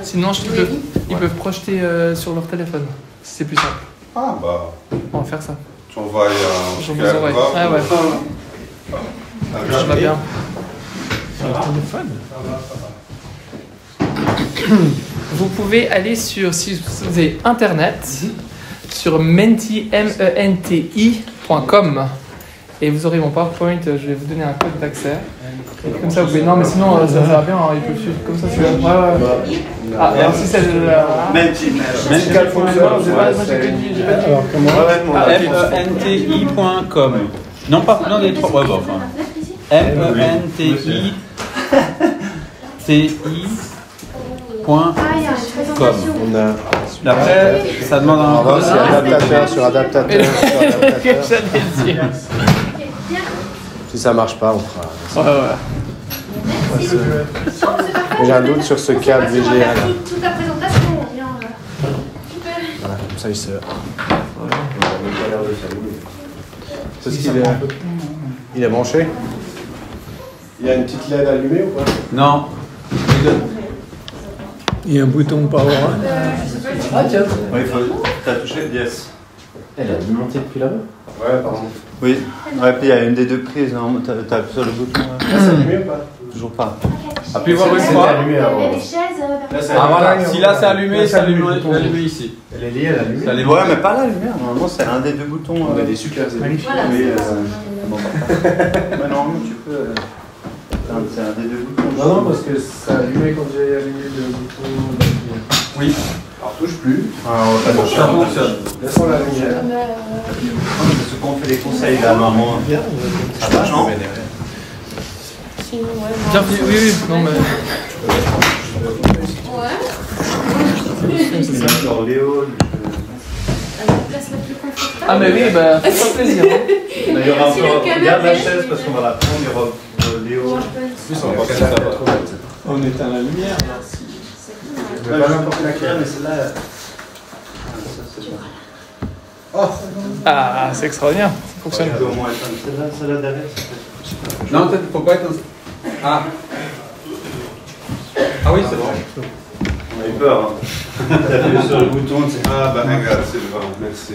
Sinon, ils peuvent projeter sur leur téléphone. C'est plus simple. Ah bah. On va faire ça. Tu envoies Je vous envoie. Ah ouais. Je vais bien. Sur le téléphone. Vous pouvez aller sur, si vous avez internet, sur menti.com et vous aurez mon PowerPoint. Je vais vous donner un code d'accès. Comme ça, vous pouvez. Non, mais sinon, ça va bien. Ils peuvent suivre comme ça. Ouais. Ah, alors si c'est Menti. J'ai pas dit. Alors comment menti.com. Non, pas non, les trois. Ouais, enfin. menti.com. On a Après, ça demande un on va aussi adaptateur sur adaptateur. Si ça marche pas, on fera. Ouais. J'ai un doute sur ce câble VGA là. Toute la présentation, Voilà, comme ça il se. C'est ce il est branché. Il y a une petite LED allumée ou pas? Non. Il y a un bouton power. Ah tiens. Oui, il faut. T'as touché? Yes. Elle a monté depuis là-bas. Ouais, pardon. Oui. Ouais, puis il y a une des deux prises. T'as appuyé sur le bouton. C'est allumé ou pas? Toujours pas. Appuie voir une C'était fois. allumé avant. les chaises. Ah voilà, si là c'est allumé, c'est allumé ici. Elle est liée à la lumière. Ça allait Ouais, mais pas la lumière. Normalement, c'est un des deux boutons. On a des super magnifiques. Voilà, Mais, Mais normalement, tu peux. C'est un des deux boutons. non, parce que ça a allumé quand j'ai allumé le bouton. Oui. Alors touche plus. Ah, on va pas toucher. Ça fonctionne. Laissons la lumière. Parce que quand on fait des conseils là, maman. Ça va, non? Bien, oui. Non, mais. Genre Léo. Ah, mais oui, bah, fais-toi plaisir. Il y aura encore. Regarde la chaise parce qu'on va la prendre. Il y aura Léo. On éteint la lumière. Je vais pas n'importe laquelle. Mais celle-là. Ah, c'est extraordinaire. Ça fonctionne. On peut au moins éteindre celle-là derrière. Non, peut-être, faut pas être. Ah. Ah oui, c'est bon. On a eu peur. Hein. T'as appuyé sur le bouton. Ah bah regarde, c'est le vin. Merci.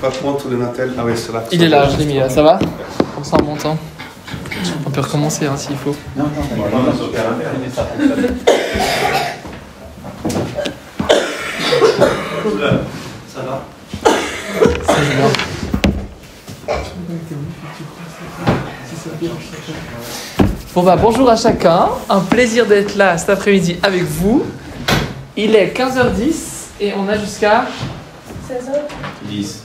Pas prendre tout le Natel. Ah oui, c'est là. Il est là, je l'ai mis là. Ça va? Comme ça en montant. On peut recommencer hein, s'il faut. Non, non, On va prendre sur le caractère. Ça va? C'est bien. Bon bah bonjour à chacun, un plaisir d'être là cet après-midi avec vous. Il est 15h10 et on a jusqu'à 10.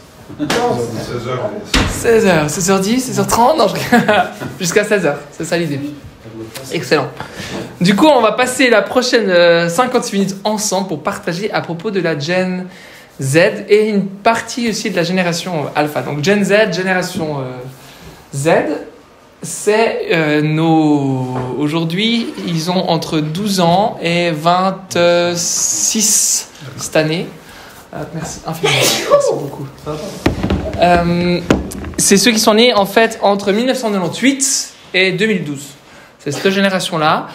16h, 16h10, 16h30, non, jusqu'à 16h, c'est ça l'idée. Excellent. Du coup, on va passer la prochaine 50 minutes ensemble pour partager à propos de la Gen Z et une partie aussi de la génération Alpha. Donc Gen Z, génération Z, c'est aujourd'hui, ils ont entre 12 ans et 26 cette année. Merci infiniment. Merci beaucoup. C'est ceux qui sont nés en fait entre 1998 et 2012. C'est cette génération-là.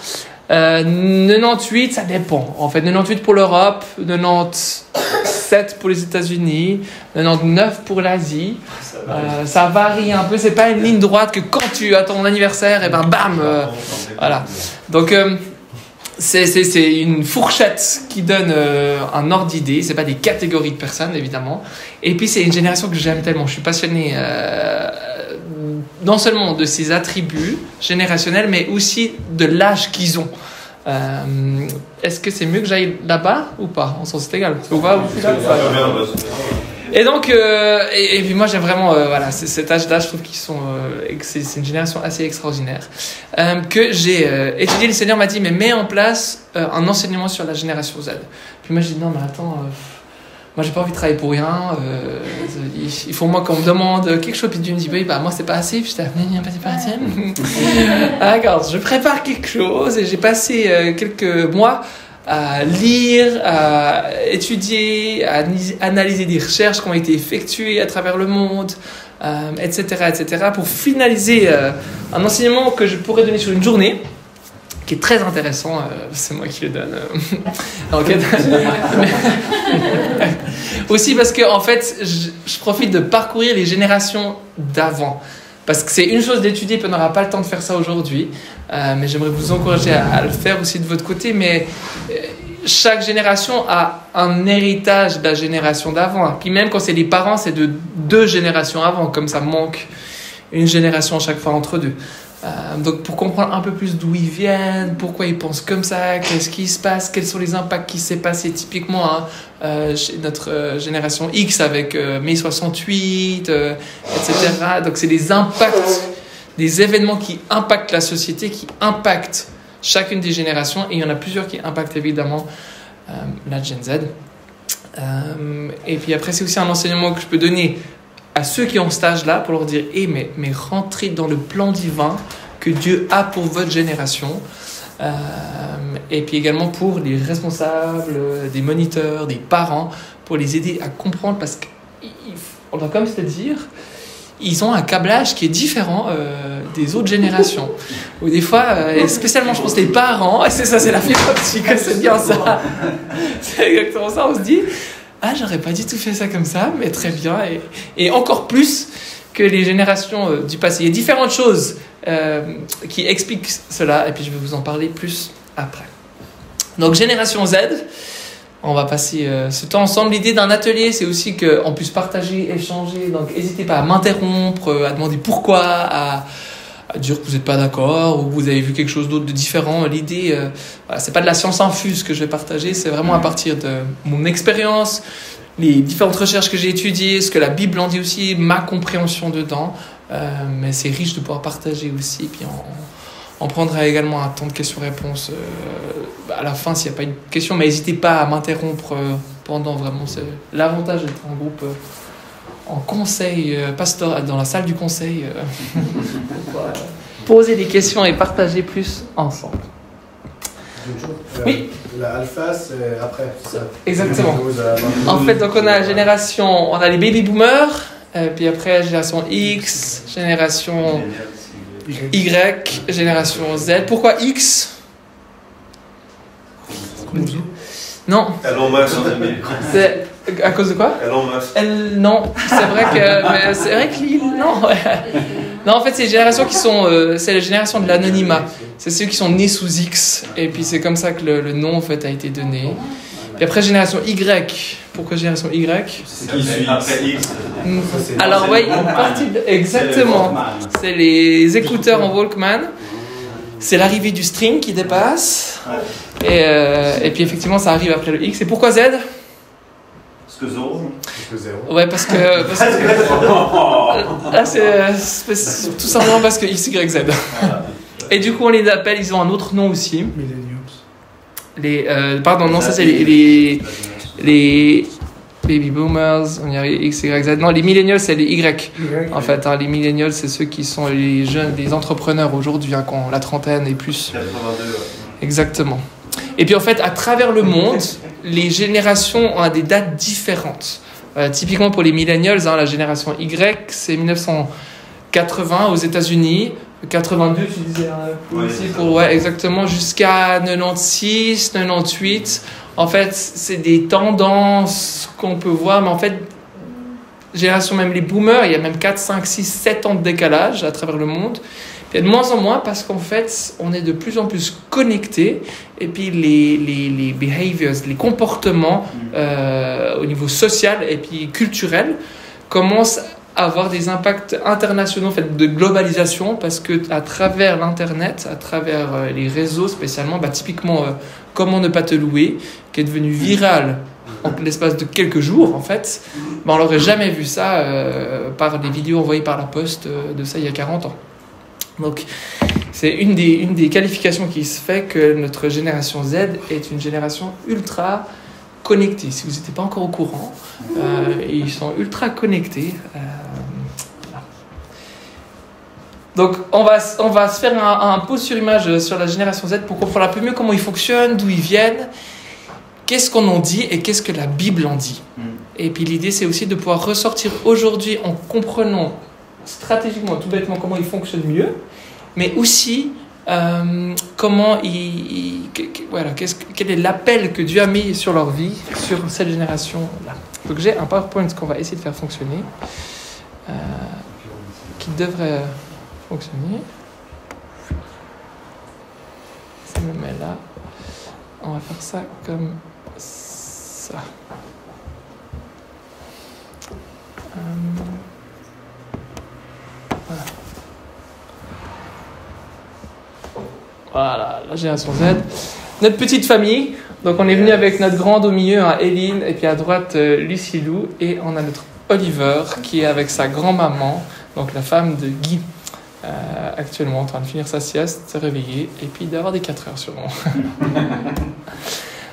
98, ça dépend. En fait, 98 pour l'Europe, 97 pour les États-Unis, 99 pour l'Asie. Ça varie un peu. C'est pas une ligne droite que quand tu as ton anniversaire, et ben bam, voilà. Donc c'est une fourchette qui donne un ordre d'idée. C'est pas des catégories de personnes évidemment. Et puis c'est une génération que j'aime tellement. Je suis passionné non seulement de ses attributs générationnels, mais aussi de l'âge qu'ils ont. Est-ce que c'est mieux que j'aille là-bas ou pas? On s'en c'est égal. Ou pas? Et donc, et puis moi j'aime vraiment voilà, cet âge-là, je trouve qu'ils sont, que c'est une génération assez extraordinaire. Que j'ai étudié, le Seigneur m'a dit, mais mets en place un enseignement sur la génération Z. Puis moi je dis, non mais attends, moi j'ai pas envie de travailler pour rien, il faut moi qu'on me demande quelque chose, puis Dieu me dit, bah moi c'est pas assez, puis je dis, pas assez. D'accord, je prépare quelque chose, et j'ai passé quelques mois à lire, à étudier, à analyser des recherches qui ont été effectuées à travers le monde, etc., etc., pour finaliser un enseignement que je pourrais donner sur une journée, qui est très intéressant, c'est moi qui le donne. Aussi parce que, en fait, je profite de parcourir les générations d'avant. Parce que c'est une chose d'étudier, puis on n'aura pas le temps de faire ça aujourd'hui. Mais j'aimerais vous encourager à le faire aussi de votre côté. Mais chaque génération a un héritage de la génération d'avant. Puis même quand c'est les parents, c'est de 2 générations avant. Comme ça manque une génération à chaque fois entre deux. Donc pour comprendre un peu plus d'où ils viennent, pourquoi ils pensent comme ça, qu'est-ce qui se passe, quels sont les impacts qui s'est passé typiquement chez notre génération X avec mai 68, etc. Donc c'est des impacts, des événements qui impactent la société, qui impactent chacune des générations, et il y en a plusieurs qui impactent évidemment la Gen Z. Et puis après c'est aussi un enseignement que je peux donner à ceux qui ont cet âge-là pour leur dire mais rentrez dans le plan divin que Dieu a pour votre génération. Et puis également pour les responsables, des moniteurs, des parents, pour les aider à comprendre, parce qu'on doit comme se dire, ils ont un câblage qui est différent des autres générations. Ou des fois, et spécialement je pense les parents, et c'est ça, c'est la fibre optique, c'est bien ça. C'est exactement ça, on se dit... Ah, j'aurais pas du tout fait ça comme ça, mais très bien. Et encore plus que les générations du passé. Il y a différentes choses qui expliquent cela, et puis je vais vous en parler plus après. Donc, génération Z, on va passer ce temps ensemble. L'idée d'un atelier, c'est aussi qu'on puisse partager, échanger. Donc, n'hésitez pas à m'interrompre, à demander pourquoi, à dire que vous n'êtes pas d'accord ou que vous avez vu quelque chose d'autre de différent. L'idée, c'est pas de la science infuse que je vais partager, c'est vraiment à partir de mon expérience, les différentes recherches que j'ai étudiées, ce que la Bible en dit aussi, ma compréhension dedans. Mais c'est riche de pouvoir partager aussi. Et puis on prendra également un temps de questions-réponses à la fin s'il n'y a pas une question, mais n'hésitez pas à m'interrompre pendant vraiment. C'est l'avantage d'être en groupe. En conseil pastoral, dans la salle du conseil, pour poser des questions et partager plus ensemble. Oui. La alpha, c'est après. Ça. Exactement. En fait, donc on a la génération, on a les baby boomers, puis après génération X, génération Y, génération Z. Pourquoi X? Non. Elon Musk en ami. C'est à cause de quoi? Elon Musk. Non, c'est vrai que non. Non, en fait, c'est les générations qui sont, c'est la génération de l'anonymat. C'est ceux qui sont nés sous X, et puis c'est comme ça que le nom en fait a été donné. Puis après génération Y. Pourquoi génération Y? C'est qui suit après X. Alors oui, une partie exactement. C'est les écouteurs en Walkman. C'est l'arrivée du string qui dépasse. Et puis effectivement, ça arrive après le X. Et pourquoi Z? Parce que zéro. Ouais, parce que là, c'est tout simplement parce que X, Y, Z. Et du coup, on les appelle, ils ont un autre nom aussi. Pardon, non, ça c'est les baby boomers, on y arrive, X, Y, Z. Non, les millennials, c'est les Y. En fait, les millennials, c'est ceux qui sont les jeunes, les entrepreneurs aujourd'hui, qui ont la trentaine et plus. 82, ouais. Exactement. Et puis en fait, à travers le monde, les générations ont des dates différentes. Typiquement pour les millennials, la génération Y, c'est 1980 aux États-Unis. 82, tu disais aussi, exactement, jusqu'à 96, 98. En fait, c'est des tendances qu'on peut voir, mais en fait, génération même les boomers, il y a même 4, 5, 6, 7 ans de décalage à travers le monde. Il y a de moins en moins parce qu'en fait, on est de plus en plus connectés, et puis les behaviors, les comportements au niveau social et puis culturel commencent à avoir des impacts internationaux en fait, de globalisation, parce que à travers l'internet, à travers les réseaux spécialement, typiquement Comment ne pas te louer, qui est devenu viral en l'espace de quelques jours en fait, on n'aurait jamais vu ça par des vidéos envoyées par la poste de ça il y a 40 ans. Donc, c'est une des qualifications qui se fait que notre génération Z est une génération ultra connectés. Si vous n'étiez pas encore au courant, ils sont ultra connectés. Voilà. Donc, on va se faire un pause sur image sur la génération Z pour comprendre un peu mieux comment ils fonctionnent, d'où ils viennent, qu'est-ce qu'on en dit et qu'est-ce que la Bible en dit. Et puis l'idée, c'est aussi de pouvoir ressortir aujourd'hui en comprenant stratégiquement, tout bêtement, comment il fonctionne mieux, mais aussi comment quel est l'appel que Dieu a mis sur leur vie, sur cette génération-là. Donc j'ai un PowerPoint qu'on va essayer de faire fonctionner, qui devrait fonctionner. Ça me met là. On va faire ça comme ça. Voilà, la génération Z. Notre petite famille. Donc on est venu avec notre grande au milieu, Eline, et puis à droite Lucie Lou, et on a notre Oliver qui est avec sa grand-maman, donc la femme de Guy, actuellement en train de finir sa sieste, se réveiller, et puis d'avoir des 4 heures sûrement.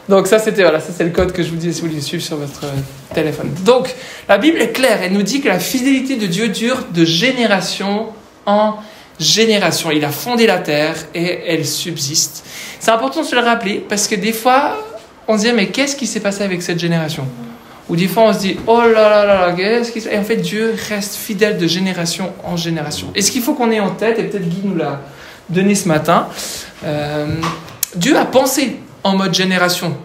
Donc ça c'est le code que je vous dis si vous voulez suivre sur votre téléphone. Donc la Bible est claire, elle nous dit que la fidélité de Dieu dure de génération en génération. Il a fondé la terre et elle subsiste. C'est important de se le rappeler parce que des fois on se dit mais qu'est-ce qui s'est passé avec cette génération? Ou des fois on se dit oh là là, qu'est-ce qui se passe? Et en fait Dieu reste fidèle de génération en génération. Et ce qu'il faut qu'on ait en tête, et peut-être Guy nous l'a donné ce matin, Dieu a pensé en mode génération.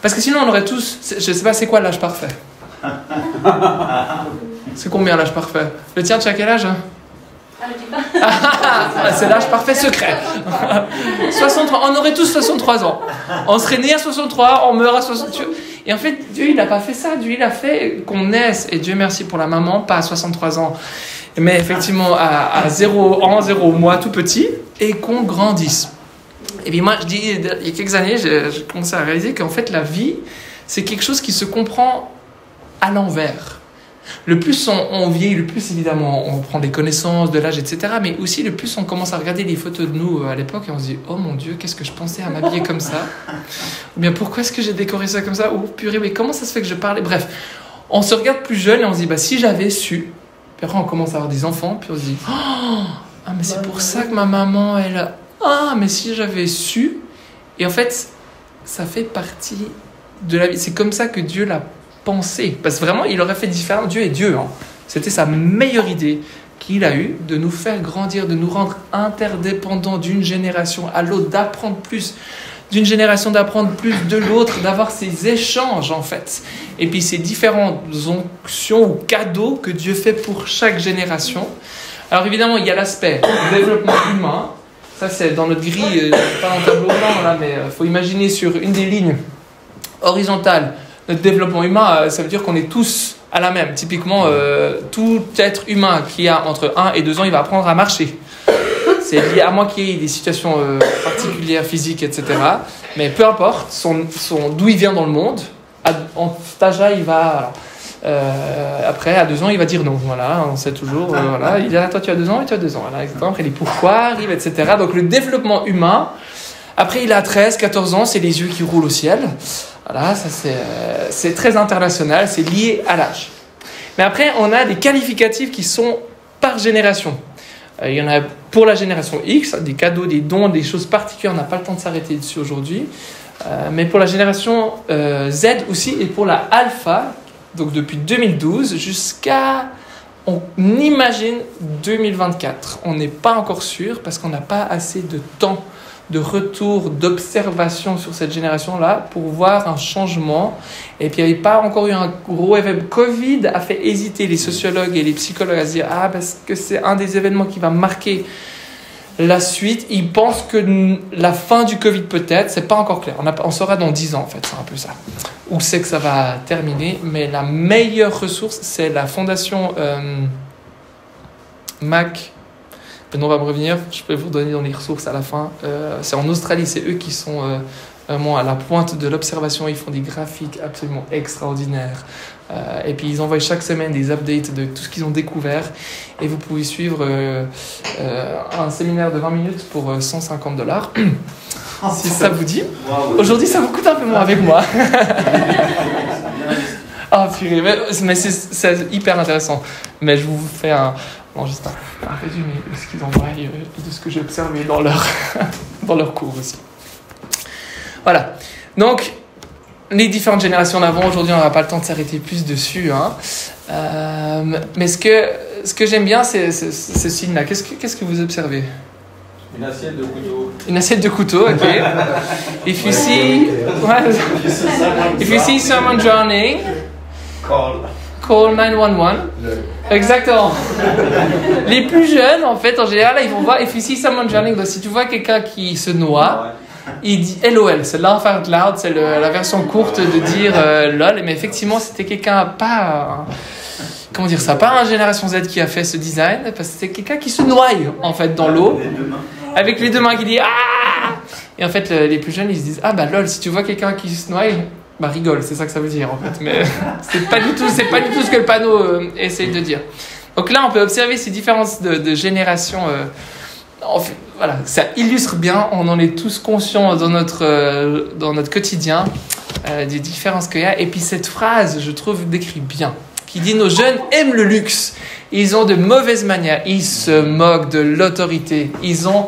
Parce que sinon on aurait tous, je ne sais pas c'est quoi l'âge parfait. C'est combien l'âge parfait? Le tien, tu as quel âge? C'est l'âge parfait secret. 63, on aurait tous 63 ans. On serait né à 63, on meurt à 68. Et en fait, Dieu, il n'a pas fait ça. Dieu, il a fait qu'on naisse. Et Dieu merci pour la maman, pas à 63 ans, mais effectivement à 0 ans, 0 mois, tout petit, et qu'on grandisse. Et puis moi, je dis, il y a quelques années, j'ai commencé à réaliser qu'en fait, la vie, c'est quelque chose qui se comprend à l'envers. Le plus on vieillit, le plus évidemment on prend des connaissances de l'âge, etc. Mais aussi le plus on commence à regarder les photos de nous à l'époque et on se dit oh mon Dieu, qu'est-ce que je pensais à m'habiller comme ça? Ou bien pourquoi est-ce que j'ai décoré ça comme ça? Ou purée, mais comment ça se fait que je parlais? Bref, on se regarde plus jeune et on se dit bah si j'avais su. Puis après on commence à avoir des enfants, puis on se dit ah mais c'est pour ça que ma maman elle mais si j'avais su. Et en fait ça fait partie de la vie. C'est comme ça que Dieu l'a pensé, parce que vraiment il aurait fait différent. Dieu est Dieu, C'était sa meilleure idée qu'il a eue, de nous faire grandir, de nous rendre interdépendants d'une génération à l'autre, d'apprendre plus d'une génération, d'apprendre plus de l'autre, d'avoir ces échanges en fait, et puis ces différentes onctions ou cadeaux que Dieu fait pour chaque génération. Alors évidemment il y a l'aspect développement humain, ça c'est dans notre grille, pas un tableau blanc là, mais il faut imaginer sur une des lignes horizontales. Notre développement humain, ça veut dire qu'on est tous à la même. Typiquement, tout être humain qui a entre 1 et 2 ans, il va apprendre à marcher. C'est lié à moins qu'il y ait des situations particulières, physiques, etc. Mais peu importe d'où il vient dans le monde, en cet âge-là, il va... après, à 2 ans, il va dire non. Voilà, on sait toujours. Voilà, il dit toi, tu as 2 ans et tu as 2 ans. Voilà, exactement. Après, les pourquoi arrivent, etc. Donc, le développement humain. Après, il a 13, 14 ans, c'est les yeux qui roulent au ciel. Voilà, ça c'est très international, c'est lié à l'âge. Mais après, on a des qualificatifs qui sont par génération. Il y en a pour la génération X, des cadeaux, des dons, des choses particulières. On n'a pas le temps de s'arrêter dessus aujourd'hui. Mais pour la génération Z aussi, et pour la Alpha, donc depuis 2012 jusqu'à, on imagine, 2024. On n'est pas encore sûr parce qu'on n'a pas assez de temps de retour, d'observation sur cette génération-là pour voir un changement. Et puis il n'y avait pas encore eu un gros événement. Covid a fait hésiter les sociologues et les psychologues à se dire parce que c'est un des événements qui va marquer la suite. Ils pensent que la fin du Covid peut-être, c'est pas encore clair. On saura dans 10 ans en fait, c'est un peu ça. Où c'est que ça va terminer. Mais la meilleure ressource, c'est la fondation Mac. On va me revenir, je peux vous donner dans les ressources à la fin. C'est en Australie, c'est eux qui sont vraiment à la pointe de l'observation. Ils font des graphiques absolument extraordinaires. Et puis ils envoient chaque semaine des updates de tout ce qu'ils ont découvert. Et vous pouvez suivre un séminaire de 20 minutes pour $150. Si ça vous dit. Aujourd'hui, ça vous coûte un peu moins avec moi. Purée, mais c'est hyper intéressant. Mais je vous fais juste un résumé de ce qu'ils envoient et de ce que j'ai observé dans leur cours aussi. Voilà. Donc, les différentes générations d'avant, aujourd'hui on n'aura pas le temps de s'arrêter plus dessus. Hein. Mais ce que j'aime bien, c'est ce signe-là. Qu'est-ce que vous observez? Une assiette de couteau. Une assiette de couteau, ok. If you see someone drowning, call 911. Exactement. Les plus jeunes, en fait, en général, ils vont voir if you see someone drowning. Donc, si tu vois quelqu'un qui se noie, il dit LOL. C'est laugh out loud, c'est la version courte de dire LOL. Mais effectivement, c'était quelqu'un pas... comment dire ça? Pas un Génération Z qui a fait ce design, parce que c'était quelqu'un qui se noie, en fait, dans l'eau. Avec les deux mains qui dit ah. Et en fait, les plus jeunes, ils se disent ah bah lol, si tu vois quelqu'un qui se noie, bah rigole, c'est ça que ça veut dire en fait. Mais c'est pas du tout ce que le panneau essaye de dire. Donc là, on peut observer ces différences de génération. En fait, voilà, ça illustre bien. On en est tous conscients dans notre quotidien des différences qu'il y a. Et puis cette phrase, je trouve, décrit bien. Qui dit nos jeunes aiment le luxe. Ils ont de mauvaises manières. Ils se moquent de l'autorité. Ils ont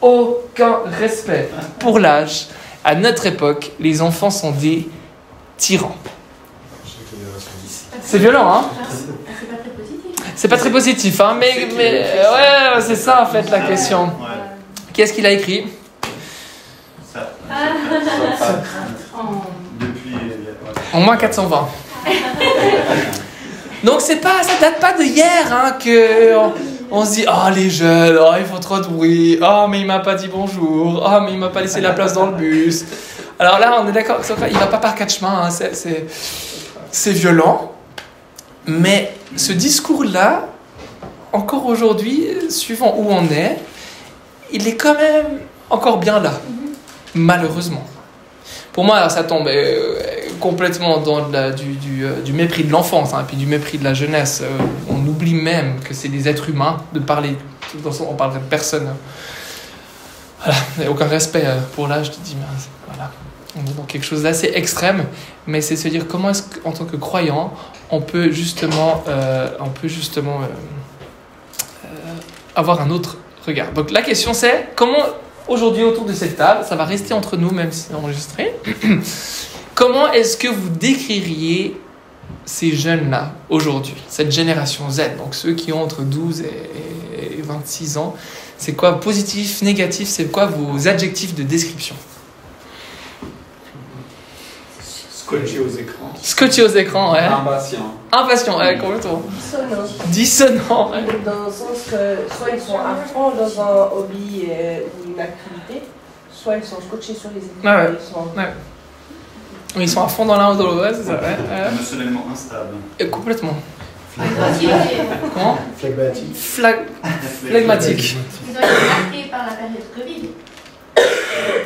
aucun respect pour l'âge. À notre époque, les enfants sont des tyrans. C'est violent, hein? C'est pas très positif. C'est pas très positif, hein? Mais ouais, c'est ça en fait la question. Qu'est-ce qu'il a écrit? Depuis. En moins 420. Donc ça date pas de hier hein, que on se dit les jeunes, ils font trop de bruit, mais il m'a pas dit bonjour, mais il m'a pas laissé la place dans le bus. Alors là on est d'accord, il va pas par quatre chemins, hein, c'est violent, mais ce discours-là, encore aujourd'hui, suivant où on est, il est quand même encore bien là, malheureusement. Pour moi, alors, ça tombe complètement dans du mépris de l'enfance, hein, puis du mépris de la jeunesse. On oublie même que c'est des êtres humains, de parler, on parlerait de personne. Voilà, il n'y a aucun respect pour l'âge, je te dis, mais voilà, on est dans quelque chose d'assez extrême, mais c'est se dire comment est-ce qu'en tant que croyant, on peut justement avoir un autre regard. Donc la question c'est, comment aujourd'hui autour de cette table, ça va rester entre nous même si c'est enregistré, comment est-ce que vous décririez ces jeunes-là aujourd'hui, cette génération Z, donc ceux qui ont entre 12 et 26 ans, c'est quoi positif, négatif, c'est quoi vos adjectifs de description? Scotché aux écrans. Scotché aux écrans, ouais. Impatient, ouais, complètement. Dissonant. Ouais. Dans le sens que soit ils sont à fond dans un hobby ou une activité, soit ils sont scotchés sur les écrans. Ah ouais. Ils sont à fond dans l'un ou dans l'autre, ouais, c'est ça. Ouais. Émotionnellement instable. Et complètement. Flegmatique. Comment? Flegmatique. Ils ont été marqués par la période Covid.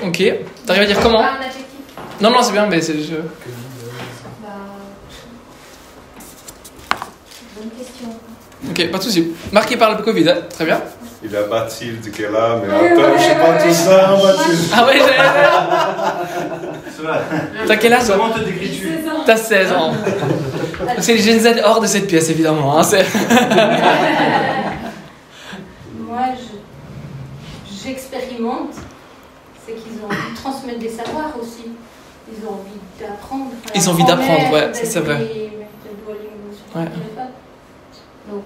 Ok. T'arrives à dire comment? Pas un adjectif. Non, c'est bien, mais c'est... Bonne question. Ok, pas de souci. Marqué par le Covid, hein. Très bien. Il a Bathilde qui est là, mais attends, je sais pas tout ça, Bathilde. Ah ouais, t'as quel âge? Comment te décris-tu? T'as 16 ans. C'est les Gen Z hors de cette pièce, évidemment. Hein, Moi, j'expérimente. C'est qu'ils ont envie de transmettre des savoirs aussi. Ils ont envie d'apprendre. Ils ont envie d'apprendre, ouais, c'est vrai. Ouais. Donc...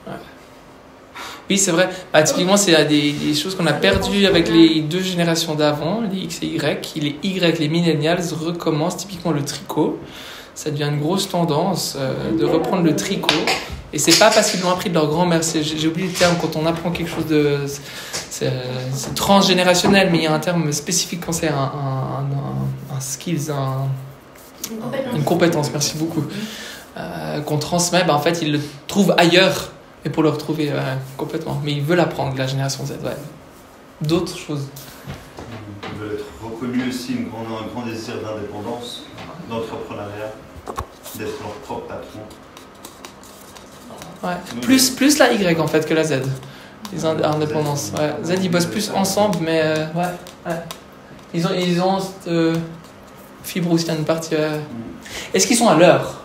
Ouais. Oui, c'est vrai. Typiquement, c'est des choses qu'on a perdues avec les deux générations d'avant, les X et Y. Les Y, les millennials, recommencent typiquement le tricot. Ça devient une grosse tendance de reprendre le tricot. Et c'est pas parce qu'ils l'ont appris de leur grand-mère. J'ai oublié le terme quand on apprend quelque chose de... C'est transgénérationnel, mais il y a un terme spécifique quand c'est un skills, une compétence, merci beaucoup, qu'on transmet. En fait, ils le trouvent ailleurs. Et pour le retrouver complètement. Mais ils veulent apprendre, la génération Z. Ouais. D'autres choses. Ils veulent être reconnus aussi, un grand désir d'indépendance, d'entrepreneuriat, d'être leur propre patron. Ouais. Plus la Y en fait que la Z. Les indépendances. Ouais. Z ils bossent plus ensemble, mais ouais. Ils ont cette fibre aussi, une partie. Est-ce qu'ils sont à l'heure?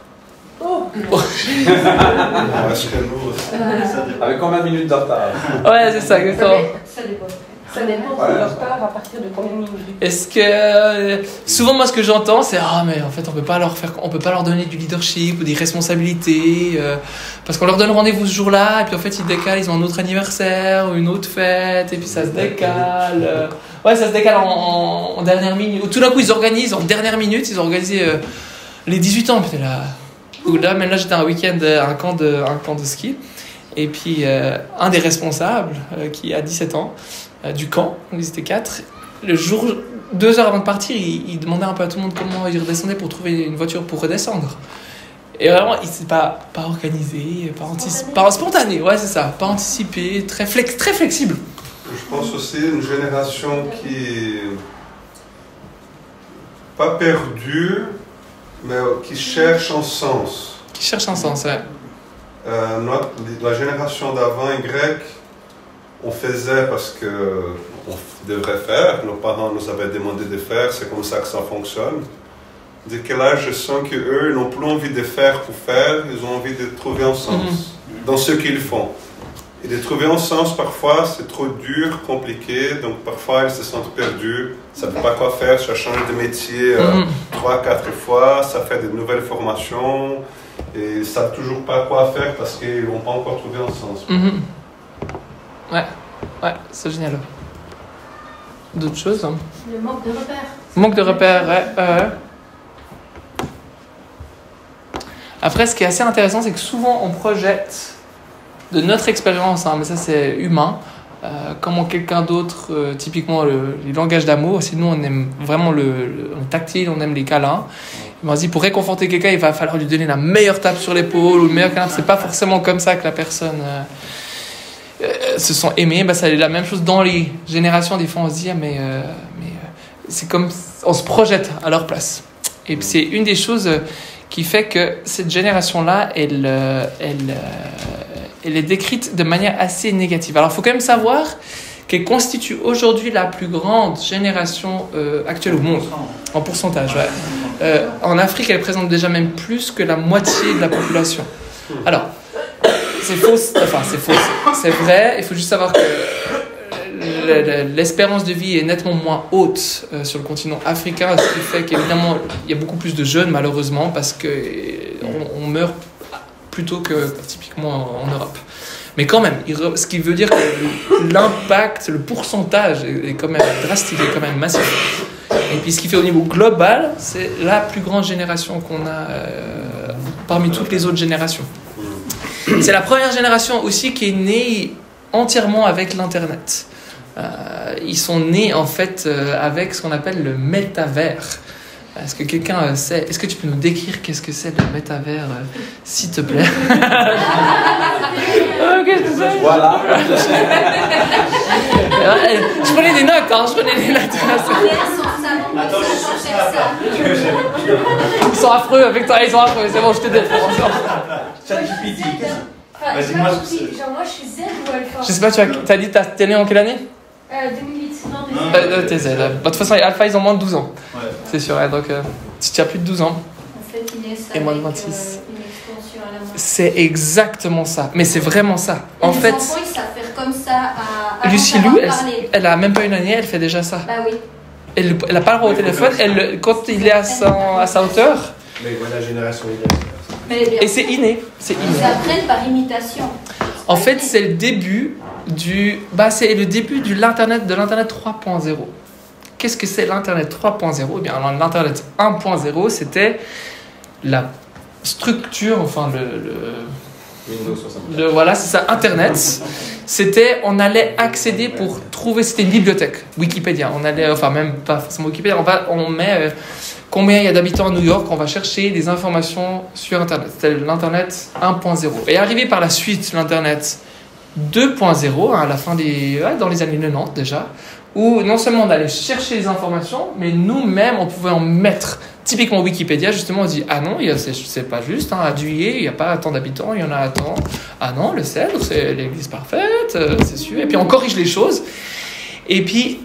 Avec combien de minutes de retard? Ouais, c'est ça, exactement. Ça dépend. Ça dépend de leur part à partir de combien de minutes. Est-ce que souvent moi ce que j'entends c'est mais en fait on peut pas leur donner du leadership ou des responsabilités parce qu'on leur donne rendez-vous ce jour-là et puis en fait ils décalent, ils ont un autre anniversaire ou une autre fête et puis ça se décale. Ouais, ça se décale en dernière minute. Tout d'un coup ils organisent en dernière minute, ils ont organisé les 18 ans peut-être là. Ou là, mais là j'étais un week-end un camp de ski et puis un des responsables qui a 17 ans du camp, ils étaient 4. Le jour, 2 heures avant de partir, il demandait un peu à tout le monde comment il redescendait pour trouver une voiture pour redescendre. Et vraiment, il s'est pas organisé, pas spontané, ouais c'est ça, pas anticipé, très flexible. Je pense aussi une génération qui pas perdue, mais qui cherche un sens. Qui cherche un sens, ouais. La génération d'avant Y, on faisait parce qu'on devrait faire, nos parents nous avaient demandé de faire, c'est comme ça que ça fonctionne. Dès que là, je sens qu'eux n'ont plus envie de faire pour faire, ils ont envie de trouver un sens dans ce qu'ils font. Et de trouver un sens, parfois, c'est trop dur, compliqué, donc parfois ils se sentent perdus, ça ne sait pas quoi faire, ça change de métier 3-4 fois, ça fait de nouvelles formations, et ils ne savent toujours pas quoi faire parce qu'ils n'ont pas encore trouvé un sens. Ouais, c'est génial. D'autres choses Le manque de repères. Manque de repères, ouais. Après, ce qui est assez intéressant, c'est que souvent on projette de notre expérience, mais ça c'est humain, comment quelqu'un d'autre, typiquement les langages d'amour, si nous on aime vraiment le tactile, on aime les câlins, on se dit pour réconforter quelqu'un, il va falloir lui donner la meilleure tape sur l'épaule ou le meilleur câlin. C'est pas forcément comme ça que la personne se sent aimée. C'est la même chose dans les générations. Des fois on se dit mais c'est comme on se projette à leur place. Et c'est une des choses qui fait que cette génération-là, elle est décrite de manière assez négative. Alors, il faut quand même savoir qu'elle constitue aujourd'hui la plus grande génération actuelle au monde, en pourcentage. Ouais. En Afrique, elle représente déjà même plus que la moitié de la population. Alors, c'est faux, c'est vrai, il faut juste savoir que l'espérance de vie est nettement moins haute sur le continent africain, ce qui fait qu'évidemment il y a beaucoup plus de jeunes malheureusement parce qu'on meurt plutôt que typiquement en Europe. Mais quand même, ce qui veut dire que l'impact, le pourcentage est quand même drastique, est quand même massif. Et puis ce qui fait au niveau global, c'est la plus grande génération qu'on a parmi toutes les autres générations. C'est la première génération aussi qui est née entièrement avec l'Internet. Ils sont nés en fait avec ce qu'on appelle le métavers. Est-ce que quelqu'un sait? Est-ce que tu peux nous décrire qu'est-ce que c'est le métavers, s'il te plaît? Qu'est-ce que c'est? Voilà. Je prenais des notes, Attends, je suis ça. Ils sont affreux avec toi, ils sont affreux. C'est bon, je te défends. Vas-y, moi, moi je suis Z ou Alpha. Je sais pas, t'as dit t'es né en quelle année? 2008. Non, T'es Z. De toute façon, Alpha, ils ont moins de 12 ans. Ouais. C'est sûr, donc si tu as plus de 12 ans. En fait, il est Et moins de avec, 26. une extension à la main. C'est exactement ça. Mais c'est vraiment ça. En Les fait, enfants, ils savent faire comme ça à Lucie Lou, elle a même pas une année, elle fait déjà ça. Bah oui. Elle n'a pas le droit au téléphone. Quand il est à sa hauteur, Mais voilà, la génération Y. Mais et c'est inné. C'est inné. ils apprennent par imitation. En fait, c'est le début de l'Internet 3.0. Qu'est-ce que c'est l'Internet 3.0? Eh bien, l'Internet 1.0, c'était la structure, enfin Windows 64. voilà, c'est ça, Internet. C'était, on allait accéder pour trouver, c'était une bibliothèque, Wikipédia. On allait, enfin même pas forcément Wikipédia, on met combien il y a d'habitants à New York, on va chercher des informations sur Internet. C'était l'Internet 1.0. Et arrivé par la suite, l'Internet 2.0, à la fin dans les années 90 déjà, où non seulement on allait chercher les informations, mais nous-mêmes, on pouvait en mettre. Typiquement Wikipédia, justement, on dit « Ah non, c'est pas juste, à Duyer, il n'y a pas tant d'habitants, il y en a tant. Ah non, le Cèdre, c'est l'église parfaite, c'est sûr. » Et puis on corrige les choses. Et puis,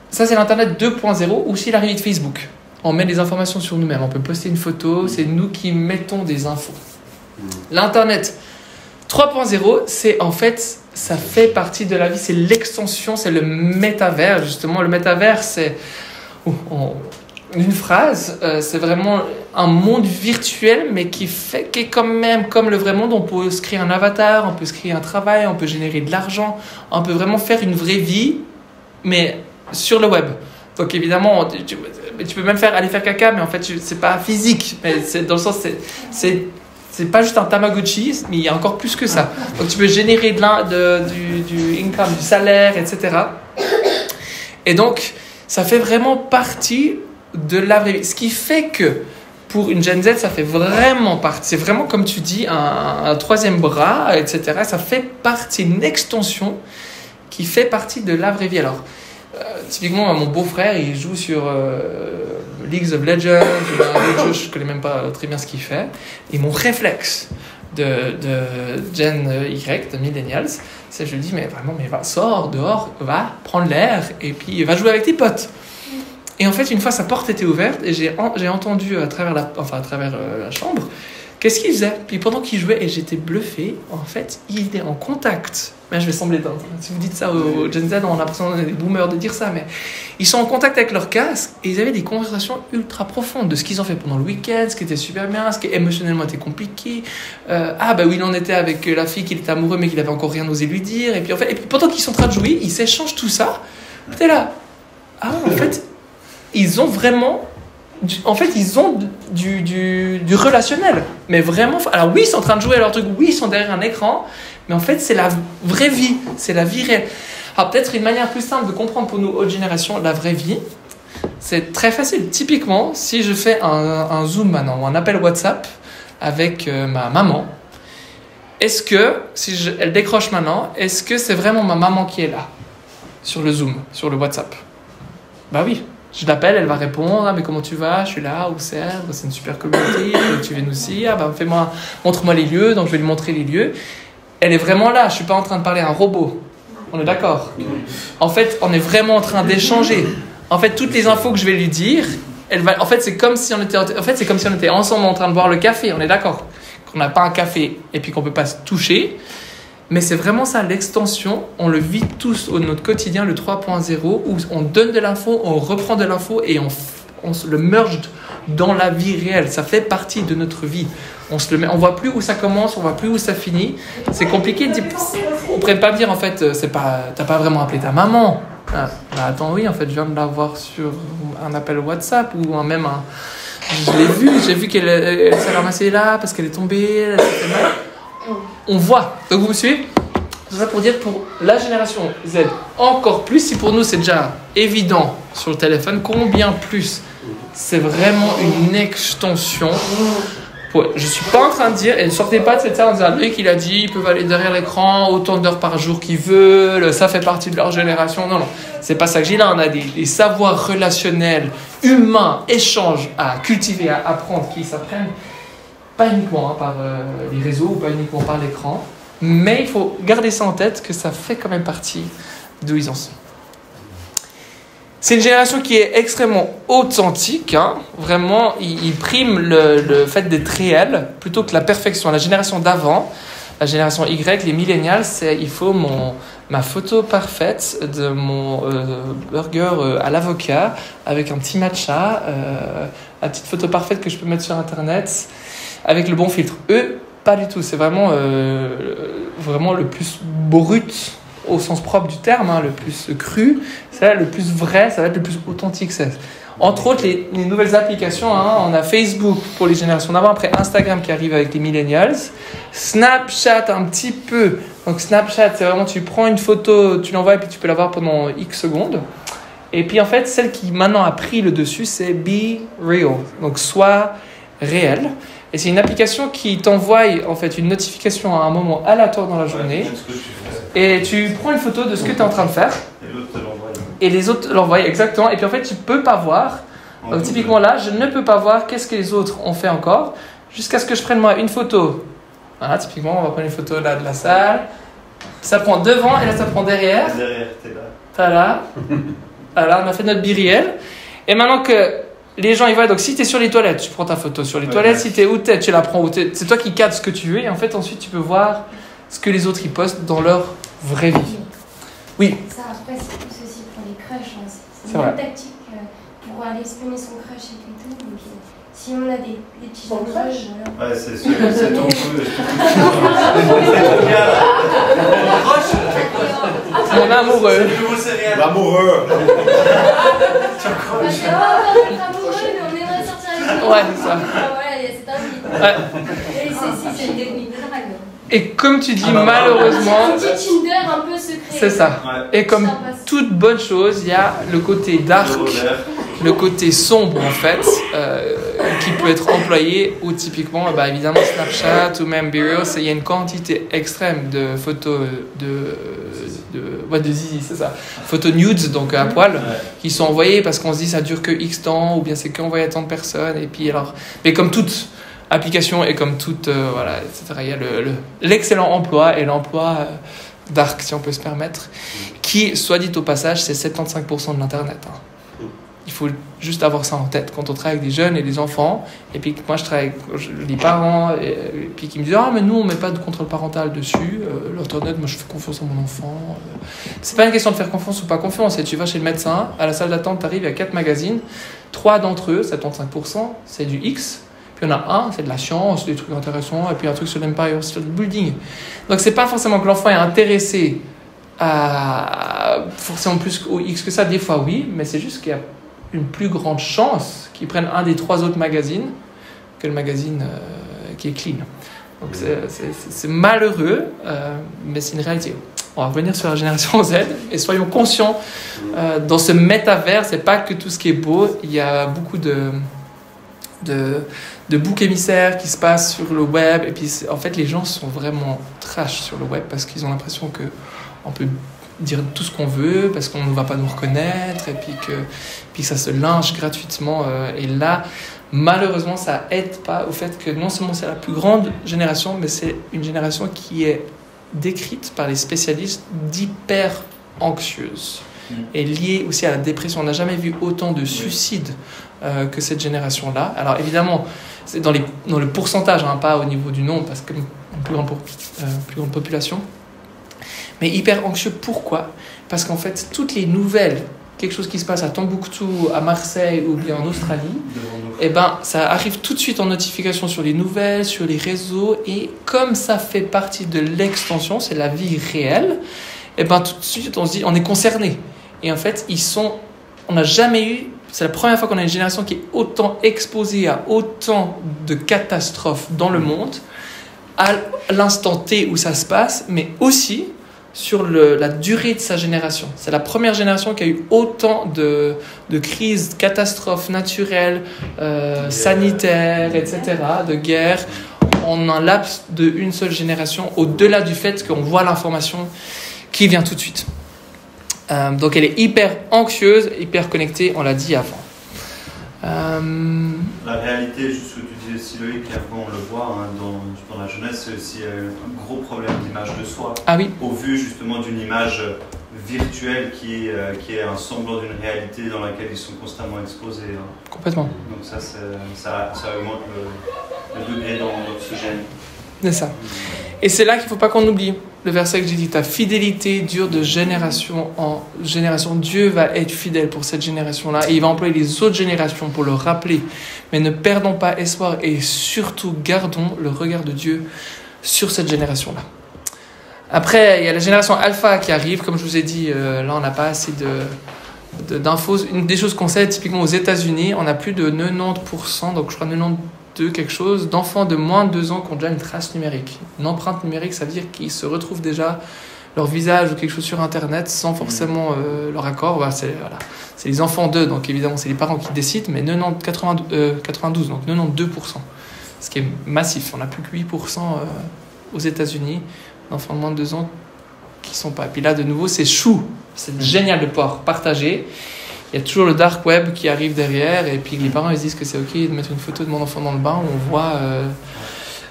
ça c'est l'Internet 2.0, ou aussi l'arrivée de Facebook. On met des informations sur nous-mêmes, on peut poster une photo, c'est nous qui mettons des infos. L'Internet 3.0, ça fait partie de la vie, c'est l'extension, c'est le métavers, justement. Le métavers, c'est, une phrase, c'est vraiment un monde virtuel, mais qui est quand même comme le vrai monde. On peut se créer un avatar, on peut se créer un travail, on peut générer de l'argent, on peut vraiment faire une vraie vie, mais sur le web. Donc évidemment, tu peux même aller faire caca, mais en fait, c'est pas physique. Mais c'est dans le sens, c'est pas juste un Tamagotchi, mais il y a encore plus que ça. Donc tu peux générer du income, du salaire, etc. Et donc, ça fait vraiment partie de la vraie vie. Ce qui fait que pour une Gen Z, ça fait vraiment partie. C'est vraiment, comme tu dis, un troisième bras, etc. Ça fait partie, une extension qui fait partie de la vraie vie. Alors, typiquement, mon beau-frère, il joue sur League of Legends, je ne connais même pas très bien ce qu'il fait. Et mon réflexe de Gen Y, de Millennials, c'est je lui dis, mais vraiment, sors dehors, va prendre l'air et puis va jouer avec tes potes. Et en fait, une fois, sa porte était ouverte et j'ai entendu à travers la chambre, qu'est-ce qu'il faisait. Puis pendant qu'il jouait, et j'étais bluffé, en fait, il était en contact. Mais je vais sembler dingue. Si vous dites ça aux Gen Z, on a l'impression des boomers de dire ça, mais ils sont en contact avec leur casque et ils avaient des conversations ultra profondes de ce qu'ils ont fait pendant le week-end, ce qui était super bien, ce qui émotionnellement était compliqué. Où il en était avec la fille qu'il était amoureux mais qu'il avait encore rien osé lui dire. Et puis pendant qu'ils sont en train de jouer, ils s'échangent tout ça. T'es là. En fait, ils ont vraiment... ils ont du relationnel. Mais vraiment... Alors oui, ils sont en train de jouer à leur truc. Oui, ils sont derrière un écran. Mais en fait, c'est la vraie vie. C'est la vie réelle. Alors peut-être une manière plus simple de comprendre pour nous, haute génération, la vraie vie. C'est très facile. Typiquement, si je fais un Zoom maintenant, ou un appel WhatsApp avec ma maman, est-ce que, elle décroche maintenant, est-ce que c'est vraiment ma maman qui est là sur le Zoom, sur le WhatsApp? Bah oui. Je l'appelle, elle va répondre, ah mais comment tu vas, je suis là, où c'est une super communauté, tu viens aussi, montre-moi les lieux, donc je vais lui montrer les lieux. Elle est vraiment là, je suis pas en train de parler à un robot, on est d'accord? En fait, on est vraiment en train d'échanger. En fait, toutes les infos que je vais lui dire, c'est comme si on était ensemble en train de boire le café, on est d'accord? Qu'on n'a pas un café et puis qu'on peut pas se toucher. Mais c'est vraiment ça, l'extension, on le vit tous au notre quotidien, le 3.0, où on donne de l'info, on reprend de l'info et on se le merge dans la vie réelle. Ça fait partie de notre vie. On voit plus où ça commence, on voit plus où ça finit. C'est compliqué de dire, on pourrait pas dire en fait, t'as pas vraiment appelé ta maman. Attends, oui, en fait, je viens de la voir sur un appel WhatsApp ou j'ai vu qu'elle s'est ramassée là parce qu'elle est tombée, elle s'est fait mal. On voit. Donc vous me suivez? C'est ça pour dire pour la génération Z encore plus, si pour nous c'est déjà évident sur le téléphone, combien plus c'est vraiment une extension. Je suis pas en train de dire, et ne sortez pas de cette salle en disant lui qu'il a dit ils peuvent aller derrière l'écran autant d'heures par jour qu'ils veulent, ça fait partie de leur génération. Non, c'est pas ça que j'ai là. On a des savoirs relationnels, humains, échanges à cultiver, à apprendre, qui s'apprennent pas uniquement par les réseaux ou pas uniquement par l'écran, mais il faut garder ça en tête que ça fait quand même partie d'où ils en sont. C'est une génération qui est extrêmement authentique, vraiment, ils priment le fait d'être réel plutôt que la perfection. La génération d'avant, la génération Y, les millennials, il faut ma photo parfaite de mon burger à l'avocat avec un petit matcha, la petite photo parfaite que je peux mettre sur Internet, avec le bon filtre. Eux, pas du tout. C'est vraiment le plus brut au sens propre du terme, le plus cru. C'est le plus vrai, ça va être le plus authentique. Entre autres, les nouvelles applications, on a Facebook pour les générations d'avant, après Instagram qui arrive avec les millennials, Snapchat un petit peu. Donc Snapchat, c'est vraiment tu prends une photo, tu l'envoies et puis tu peux la voir pendant X secondes. Et puis en fait, celle qui maintenant a pris le dessus, c'est Be Real. Donc sois réel. Et c'est une application qui t'envoie en fait une notification à un moment aléatoire dans la journée. Et tu prends une photo de ce que tu es en train de faire. Et les autres l'envoient, exactement. Et puis en fait, tu ne peux pas voir. Donc typiquement là, je ne peux pas voir qu'est-ce que les autres ont fait encore. Jusqu'à ce que je prenne moi une photo. Voilà, typiquement, on va prendre une photo là de la salle. Ça prend devant et là, ça prend derrière. Derrière, t'es là. T'as là. Voilà, on a fait notre be réel. Et maintenant que les gens y voient, donc si tu es sur les toilettes, tu prends ta photo sur les toilettes. Si tu es où tu la prends où c'est toi qui cadres ce que tu veux. Et en fait, ensuite, tu peux voir ce que les autres y postent dans leur vraie vie. Oui. Ça, après, c'est plus aussi pour les crushs. Hein. C'est C'est une vrai. bonne tactique pour aller exprimer son crush et tout. Donc, si on a des petits Son crush voilà. Ouais, c'est ton coup. C'est ton bien là. Mon amoureux. L'amoureux. On est pas amoureux, mais on aimerait sortir avec lui. Ouais, c'est ça. Ah, voilà, c'est un mythe. Ouais. Et c'est une technique de drague. Et comme tu dis, malheureusement, C'est un petit Tinder un peu secret. c'est ça. Ouais. Et comme Ça passe. toute bonne chose, il y a le côté dark, le côté sombre en fait, qui peut être employé, ou typiquement, bah, évidemment Snapchat ou même Be Real, il y a une quantité extrême de photos de zizi, c'est ça, photos nudes, donc à poil, qui sont envoyées parce qu'on se dit ça dure que X temps, ou bien c'est qu'envoyé à tant de personnes, et puis alors, mais comme toute application et comme toute, voilà, etc., il y a l'excellent emploi et l'emploi dark, si on peut se permettre, qui, soit dit au passage, c'est 75% de l'internet. Hein. Il faut juste avoir ça en tête quand on travaille avec des jeunes et des enfants. Et puis moi, je travaille avec les parents, et puis qui me disent ah mais nous on met pas de contrôle parental dessus. L'internet, moi je fais confiance à mon enfant. C'est pas une question de faire confiance ou pas confiance. C'est tu vas chez le médecin, à la salle d'attente, t'arrives, il y a 4 magazines, 3 d'entre eux, 75%, c'est du X. Puis il y en a un, c'est de la science, des trucs intéressants, et puis un truc sur l'Empire State Building. Donc c'est pas forcément que l'enfant est intéressé à forcément plus au X que ça. Des fois oui, mais c'est juste qu'il y a une plus grande chance qu'ils prennent un des 3 autres magazines que le magazine qui est clean. Donc c'est malheureux, mais c'est une réalité. On va revenir sur la génération Z et soyons conscients, dans ce métavers, c'est pas que tout ce qui est beau, il y a beaucoup de boucs émissaires qui se passent sur le web, et puis en fait les gens sont vraiment trash sur le web parce qu'ils ont l'impression que on peut dire tout ce qu'on veut parce qu'on ne va pas nous reconnaître, et puis que ça se lynche gratuitement, et là malheureusement ça aide pas au fait que non seulement c'est la plus grande génération, mais c'est une génération qui est décrite par les spécialistes d'hyper anxieuse et liée aussi à la dépression. On n'a jamais vu autant de suicides que cette génération-là. Alors évidemment, c'est dans le pourcentage, hein, pas au niveau du nombre, parce que une plus grande population. Mais hyper anxieux, pourquoi ? Parce qu'en fait, toutes les nouvelles, quelque chose qui se passe à Tombouctou, à Marseille ou bien en Australie, eh ben, ça arrive tout de suite en notification sur les nouvelles, sur les réseaux, et comme ça fait partie de l'extension, c'est la vie réelle, eh ben, tout de suite on se dit, on est concerné. Et en fait, on n'a jamais eu, c'est la première fois qu'on a une génération qui est autant exposée à autant de catastrophes dans le monde, à l'instant T où ça se passe, mais aussi sur la durée de sa génération. C'est la première génération qui a eu autant de crises, catastrophes naturelles, sanitaires, etc., de guerres, en un laps d'une seule génération, au-delà du fait qu'on voit l'information qui vient tout de suite. Donc elle est hyper anxieuse, hyper connectée, on l'a dit avant. La réalité, juste ce que tu disais, Siloï, clairement on le voit, hein, dans la jeunesse, c'est aussi un gros problème d'image de soi. Ah oui. Au vu justement d'une image virtuelle qui est un semblant d'une réalité dans laquelle ils sont constamment exposés. Hein. Complètement. Donc ça augmente le degré dans l'oxygène. C'est ça. Et c'est là qu'il ne faut pas qu'on oublie le verset que j'ai dit, ta fidélité dure de génération en génération. Dieu va être fidèle pour cette génération-là et il va employer les autres générations pour le rappeler. Mais ne perdons pas espoir et surtout gardons le regard de Dieu sur cette génération-là. Après, il y a la génération alpha qui arrive. Comme je vous ai dit, là on n'a pas assez d'infos. Une des choses qu'on sait, typiquement aux États-Unis, on a plus de 90%, donc je crois 92 quelque chose, d'enfants de moins de 2 ans qui ont déjà une trace numérique. Une empreinte numérique, ça veut dire qu'ils se retrouvent déjà leur visage ou quelque chose sur Internet sans forcément leur accord. Voilà, c'est les enfants d'eux, donc évidemment c'est les parents qui décident, mais 92, donc 92%, ce qui est massif. On n'a plus que 8% aux États-Unis d'enfants de moins de 2 ans qui ne sont pas. Et puis là, de nouveau, c'est chou. C'est génial de pouvoir partager. Il y a toujours le dark web qui arrive derrière, et puis les parents ils se disent que c'est ok de mettre une photo de mon enfant dans le bain où on voit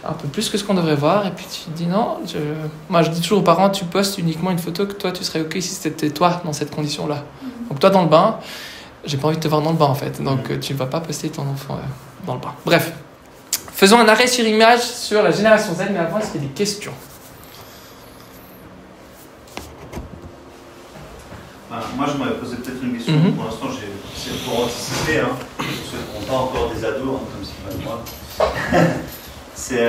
un peu plus que ce qu'on devrait voir, et puis tu te dis non, moi je dis toujours aux parents, tu postes uniquement une photo que toi tu serais ok si c'était toi dans cette condition-là. Donc toi dans le bain, j'ai pas envie de te voir dans le bain en fait, donc tu ne vas pas poster ton enfant dans le bain. Bref, faisons un arrêt sur image sur la génération Z, mais avant est-ce qu'il y a des questions ? moi, je m'avais posé peut-être une question. Pour l'instant, c'est pour anticiper, hein, pour ceux qui n'ont pas encore des ados, hein, comme Sylvain et moi. C'est,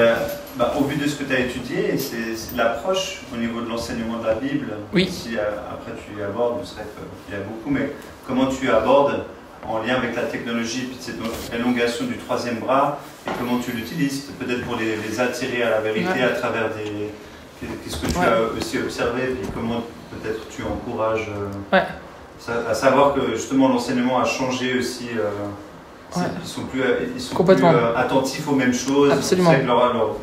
au vu de ce que tu as étudié, c'est l'approche au niveau de l'enseignement de la Bible. Oui. Si après tu y abordes, je sais qu'il y a beaucoup, mais comment tu abordes en lien avec la technologie, puis cette élongation du troisième bras, et comment tu l'utilises, peut-être pour les attirer à la vérité à travers qu'est-ce que tu as aussi observé, et comment peut-être tu encourages à savoir que justement l'enseignement a changé aussi. Ils sont plus attentifs aux mêmes choses. Absolument. C'est que leurs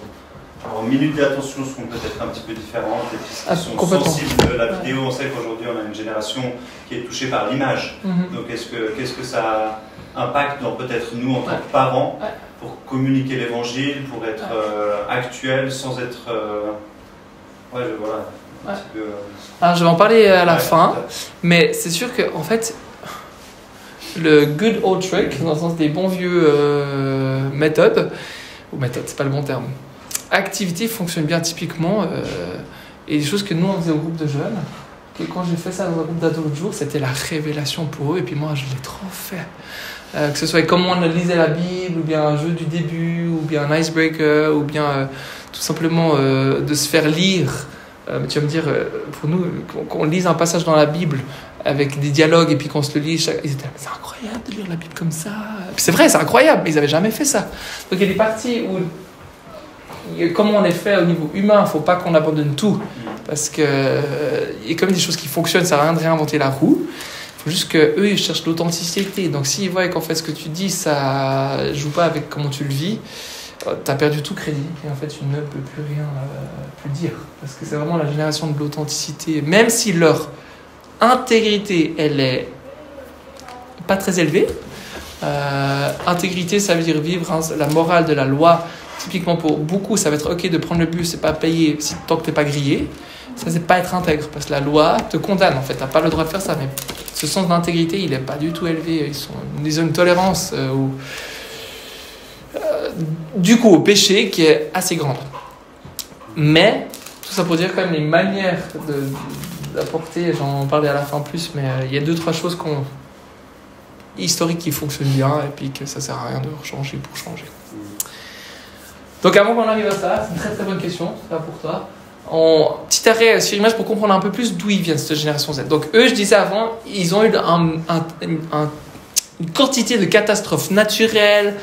minutes d'attention sont peut-être un petit peu différentes et puis ils sont sensibles de la vidéo. On sait qu'aujourd'hui on a une génération qui est touchée par l'image. Donc qu'est-ce que ça impacte dans peut-être nous en tant que parents pour communiquer l'évangile, pour être actuel sans être un petit peu, Alors je vais en parler à la fin, mais c'est sûr que en fait le good old trick, dans le sens des bons vieux méthodes, c'est pas le bon terme, activité fonctionne bien typiquement, et des choses que nous on faisait au groupe de jeunes, que quand j'ai fait ça dans un groupe d'ados l'autre jour, c'était la révélation pour eux, et puis moi je l'ai trop fait. Que ce soit comment on lisait la Bible, ou bien un jeu du début, ou bien un icebreaker, ou bien tout simplement de se faire lire. Mais tu vas me dire, pour nous, qu'on lise un passage dans la Bible avec des dialogues et puis qu'on se le lit, ils étaient c'est incroyable de lire la Bible comme ça. Puis c'est vrai, c'est incroyable, mais ils n'avaient jamais fait ça. Donc il y a des parties où, comme on est fait au niveau humain, il ne faut pas qu'on abandonne tout. Parce que il y a comme des choses qui fonctionnent, ça ne sert à rien de réinventer la roue. Il faut juste qu'eux, ils cherchent l'authenticité. Donc s'ils voient qu'en fait ce que tu dis, ça ne joue pas avec comment tu le vis, tu as perdu tout crédit et en fait tu ne peux plus rien plus dire, parce que c'est vraiment la génération de l'authenticité, même si leur intégrité elle est pas très élevée. Intégrité, ça veut dire vivre la morale de la loi. Typiquement pour beaucoup ça va être ok de prendre le bus, c'est pas payer tant que t'es pas grillé. Ça c'est pas être intègre, parce que la loi te condamne en fait, t'as pas le droit de faire ça. Mais ce sens d'intégrité il est pas du tout élevé. Ils ont une tolérance du coup au péché qui est assez grande. Mais tout ça pour dire quand même les manières d'apporter, j'en parlais à la fin plus, mais il y a 2-3 choses historiques qui fonctionnent bien et puis que ça sert à rien de changer pour changer. Donc avant qu'on arrive à ça, c'est une très très bonne question, c'est pas pour toi. Petit arrêt sur image pour comprendre un peu plus d'où ils viennent cette génération Z. Donc eux, je disais avant, ils ont eu une quantité de catastrophes naturelles,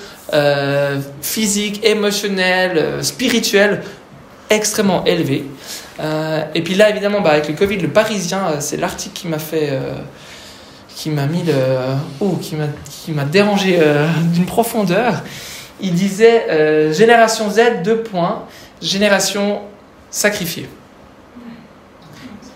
physiques, émotionnelles, spirituelles extrêmement élevées. Et puis là, évidemment, avec le Covid, le Parisien, c'est l'article qui m'a fait, qui m'a mis qui m'a dérangé d'une profondeur. Il disait génération Z, génération sacrifiée.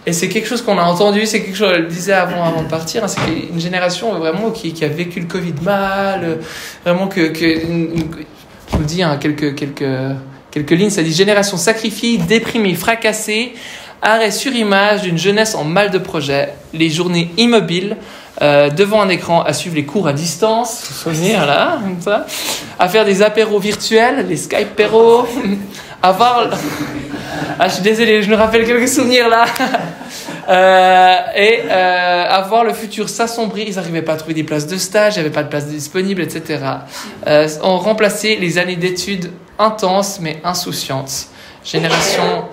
Et c'est quelque chose qu'on a entendu, c'est quelque chose, je le disais avant de partir, hein, c'est une génération vraiment qui a vécu le Covid mal, vraiment je vous dis hein, quelques lignes, ça dit génération sacrifiée, déprimée, fracassée, arrêt sur image d'une jeunesse en mal de projet, les journées immobiles, devant un écran, à suivre les cours à distance, vous vous souvenez, là, comme ça, à faire des apéros virtuels, les Skype-péros, je suis désolé, je me rappelle quelques souvenirs là. À voir le futur s'assombrir, ils n'arrivaient pas à trouver des places de stage, il n'y avait pas de places disponibles, etc. On remplaçait les années d'études intenses mais insouciantes. Génération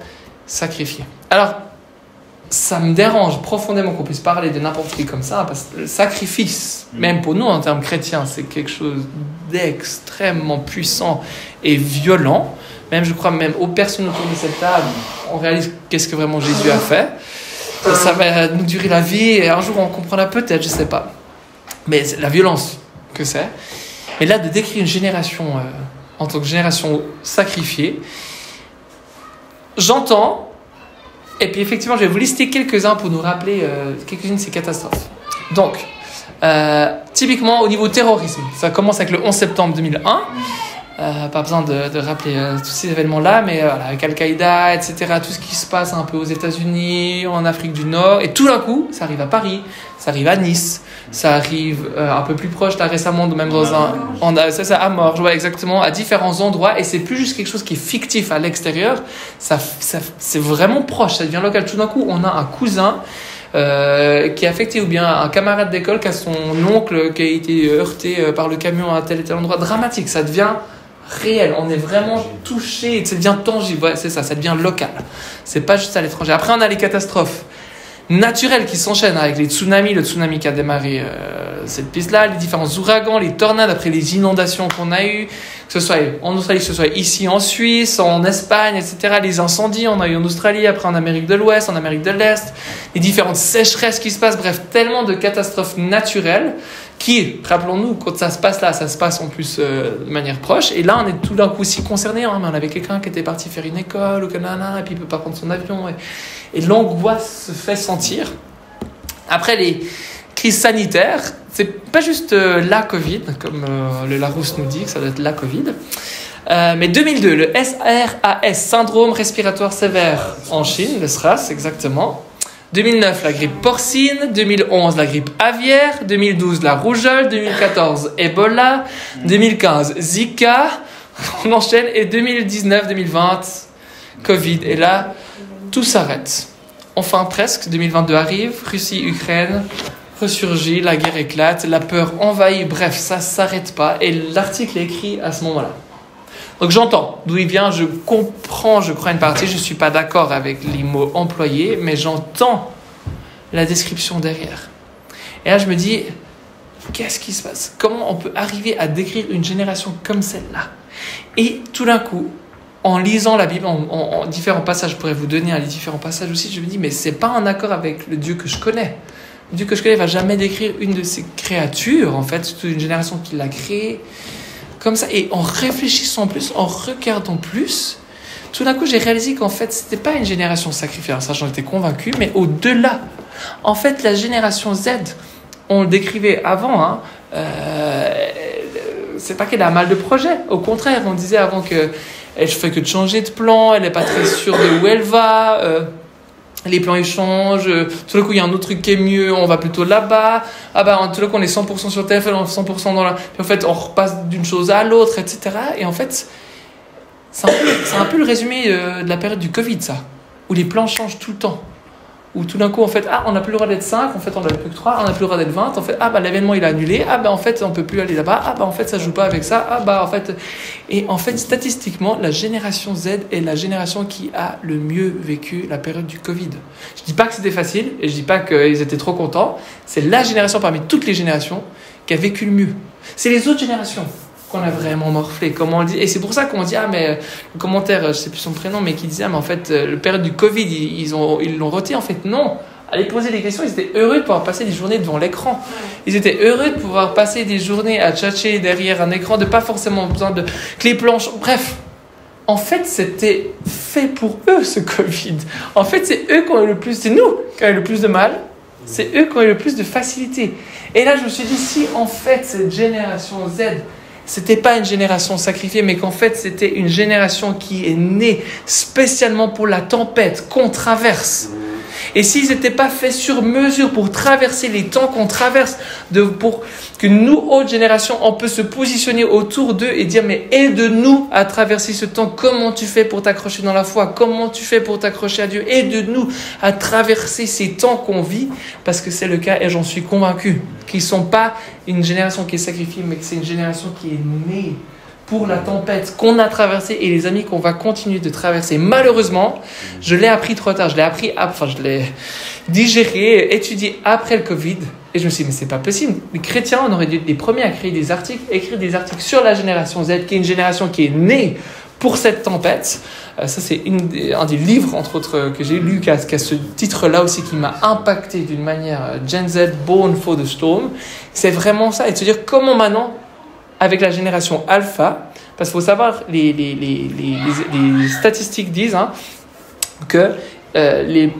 sacrifiée. Alors, ça me dérange profondément qu'on puisse parler de n'importe qui comme ça, parce que le sacrifice, même pour nous en termes chrétiens, c'est quelque chose d'extrêmement puissant et violent. Même, je crois, même aux personnes autour de cette table, on réalise qu'est-ce que vraiment Jésus a fait. Ça va nous durer la vie et un jour on comprendra peut-être, je ne sais pas. Mais c'est la violence que c'est. Mais là, de décrire une génération en tant que génération sacrifiée, j'entends, et puis effectivement, je vais vous lister quelques-uns pour nous rappeler quelques-unes de ces catastrophes. Donc, typiquement au niveau terrorisme, ça commence avec le 11 septembre 2001. Pas besoin de rappeler tous ces événements-là, mais voilà, avec Al-Qaïda, etc., tout ce qui se passe un peu aux États-Unis, en Afrique du Nord, et tout d'un coup, ça arrive à Paris, ça arrive à Nice, ça arrive un peu plus proche, là récemment, même dans à Morges, ouais, exactement, à différents endroits, et c'est plus juste quelque chose qui est fictif à l'extérieur, c'est vraiment proche, ça devient local. Tout d'un coup, on a un cousin qui est affecté, ou bien un camarade d'école qui a son oncle qui a été heurté par le camion à tel et tel endroit. Dramatique, ça devient réel, on est vraiment touché, ça devient tangible, ouais, c'est ça, ça devient local. C'est pas juste à l'étranger. Après, on a les catastrophes naturelles qui s'enchaînent avec les tsunamis, le tsunami qui a démarré cette piste-là, les différents ouragans, les tornades, après les inondations qu'on a eues, que ce soit en Australie, que ce soit ici en Suisse, en Espagne, etc. Les incendies, on a eu en Australie, après en Amérique de l'Ouest, en Amérique de l'Est, les différentes sécheresses qui se passent, bref, tellement de catastrophes naturelles qui, rappelons-nous, quand ça se passe là, ça se passe en plus de manière proche. Et là, on est tout d'un coup aussi concerné. Hein, mais on avait quelqu'un qui était parti faire une école au Canada et puis il ne peut pas prendre son avion. Et l'angoisse se fait sentir. Après les crises sanitaires, c'est pas juste la Covid, comme le Larousse nous dit que ça doit être la Covid. Mais 2002, le SRAS, syndrome respiratoire sévère en Chine, le SRAS exactement. 2009, la grippe porcine. 2011, la grippe aviaire. 2012, la rougeole. 2014, Ebola. 2015, Zika. On enchaîne. Et 2019, 2020, Covid. Et là, tout s'arrête. Enfin, presque. 2022 arrive. Russie, Ukraine ressurgit. La guerre éclate. La peur envahit. Bref, ça ne s'arrête pas. Et l'article est écrit à ce moment-là. Donc j'entends d'où il vient, je comprends, je crois une partie, je ne suis pas d'accord avec les mots employés, mais j'entends la description derrière. Et là je me dis, qu'est-ce qui se passe? Comment on peut arriver à décrire une génération comme celle-là? Et tout d'un coup, en lisant la Bible, en différents passages, je pourrais vous donner les différents passages aussi, je me dis, mais ce n'est pas en accord avec le Dieu que je connais. Le Dieu que je connais ne va jamais décrire une de ces créatures, en fait, surtout une génération qui l'a créée. Comme ça, et en réfléchissant plus, en regardant plus, tout d'un coup, j'ai réalisé qu'en fait, c'était pas une génération sacrifiée. Alors ça, j'en étais convaincu, mais au-delà. En fait, la génération Z, on le décrivait avant, hein, c'est pas qu'elle a mal de projets. Au contraire, on disait avant qu'elle ne fait que de changer de plan, elle n'est pas très sûre de où elle va. Les plans ils changent, tout d'un coup il y a un autre truc qui est mieux, on va plutôt là-bas, tout d'un coup on est 100% sur TFL, on est 100% dans la... Puis en fait on repasse d'une chose à l'autre, etc. Et en fait, c'est un peu le résumé de la période du Covid, ça, où les plans changent tout le temps. Où tout d'un coup, en fait, on n'a plus le droit d'être 5, en fait on n'a plus que 3, on n'a plus le droit d'être 20, en fait, l'événement il a annulé, en fait on ne peut plus aller là-bas, en fait ça joue pas avec ça, en fait... Et en fait, statistiquement, la génération Z est la génération qui a le mieux vécu la période du Covid. Je ne dis pas que c'était facile, et je ne dis pas qu'ils étaient trop contents, c'est la génération parmi toutes les générations qui a vécu le mieux. C'est les autres générations qu'on a vraiment morflé, comme on dit. Et c'est pour ça qu'on dit, mais le commentaire, je ne sais plus son prénom, mais qui disait, mais en fait, la période du Covid, ils l'ont roté. En fait, non. Allez poser des questions, ils étaient heureux de pouvoir passer des journées devant l'écran. Ils étaient heureux de pouvoir passer des journées à tchatcher derrière un écran, de pas forcément besoin de clés blanches. Bref, en fait, c'était fait pour eux, ce Covid. En fait, c'est eux qui ont eu le plus, c'est nous qui avons eu le plus de mal. C'est eux qui ont eu le plus de facilité. Et là, je me suis dit, si en fait, cette génération Z, c'était pas une génération sacrifiée, mais qu'en fait, c'était une génération qui est née spécialement pour la tempête qu'on traverse. Et s'ils n'étaient pas faits sur mesure pour traverser les temps qu'on traverse, pour que nous, autres générations, on peut se positionner autour d'eux et dire, mais aide-nous à traverser ce temps. Comment tu fais pour t'accrocher dans la foi? Comment tu fais pour t'accrocher à Dieu? Aide-nous à traverser ces temps qu'on vit, parce que c'est le cas, et j'en suis convaincu, qu'ils ne sont pas une génération qui est sacrifiée, mais que c'est une génération qui est née pour la tempête qu'on a traversée et les amis qu'on va continuer de traverser. Malheureusement, je l'ai appris trop tard. Je l'ai digéré, étudié après le Covid. Et je me suis dit, mais c'est pas possible. Les chrétiens, on aurait dû être les premiers à créer des articles, écrire des articles sur la génération Z, qui est une génération qui est née pour cette tempête. Ça, c'est un des livres, entre autres, que j'ai lu, qui a ce titre-là aussi, qui m'a impacté d'une manière. Gen Z, Born for the Storm. C'est vraiment ça. Et de se dire, comment maintenant, avec la génération alpha, parce qu'il faut savoir, les statistiques disent que les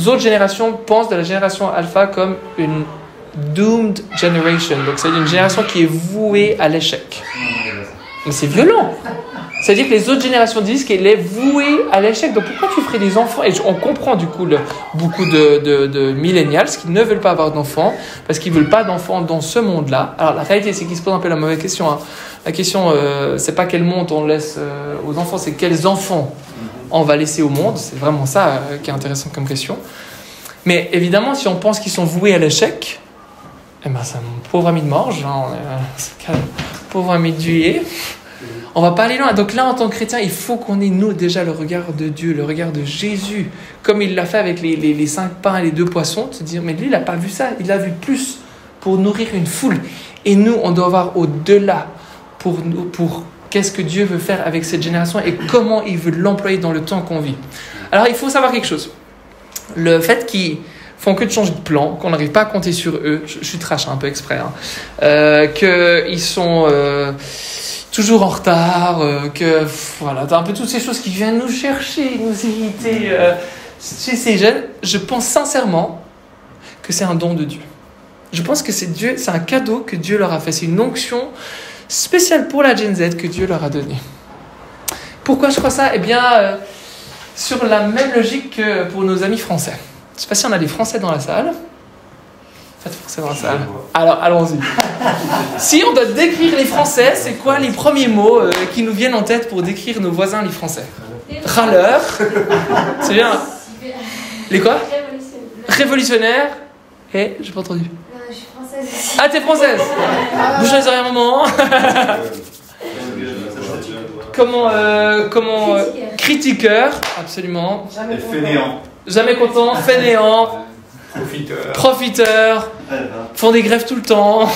autres générations pensent de la génération alpha comme une doomed generation. Donc c'est une génération qui est vouée à l'échec. Mais c'est violent. C'est-à-dire que les autres générations disent qu'elle est vouée à l'échec. Donc pourquoi tu ferais des enfants? Et on comprend du coup beaucoup de millennials qui ne veulent pas avoir d'enfants parce qu'ils ne veulent pas d'enfants dans ce monde-là. Alors la réalité, c'est qu'ils se posent un peu la mauvaise question. La question, c'est pas quel monde on laisse aux enfants, c'est quels enfants on va laisser au monde. C'est vraiment ça qui est intéressant comme question. Mais évidemment, si on pense qu'ils sont voués à l'échec, eh ben, c'est un pauvre ami de Morge, hein, pauvre ami de Juillet. On va pas aller loin. Donc là, en tant que chrétien, il faut qu'on ait, nous, déjà le regard de Dieu, le regard de Jésus, comme il l'a fait avec les 5 pains et les 2 poissons, de se dire, mais lui, il n'a pas vu ça, il a vu plus pour nourrir une foule. Et nous, on doit voir au-delà pour qu'est-ce que Dieu veut faire avec cette génération et comment il veut l'employer dans le temps qu'on vit. Alors, il faut savoir quelque chose. Le fait qu'ils font que de changer de plan, qu'on n'arrive pas à compter sur eux, je suis trash un peu exprès, qu'ils sont toujours en retard, voilà, t'as un peu toutes ces choses qui viennent nous chercher, nous irriter chez ces jeunes. Je pense sincèrement que c'est un don de Dieu. Je pense que c'est un cadeau que Dieu leur a fait. C'est une onction spéciale pour la Gen Z que Dieu leur a donnée. Pourquoi je crois ça ? Eh bien, sur la même logique que pour nos amis français. Je ne sais pas si on a des Français dans la salle. Pas de Français dans la salle. Alors, allons-y. Si on doit décrire les Français, c'est quoi les premiers mots qui nous viennent en tête pour décrire nos voisins, les Français ? Râleurs. C'est bien. Les quoi ? Révolutionnaires. Et j'ai pas entendu. Je suis française aussi. Ah, t'es française. Bouge les oreilles un moment. Comment critiqueur, absolument. Et fainéant. Jamais content, fainéant. Profiteur. Font des grèves tout le temps.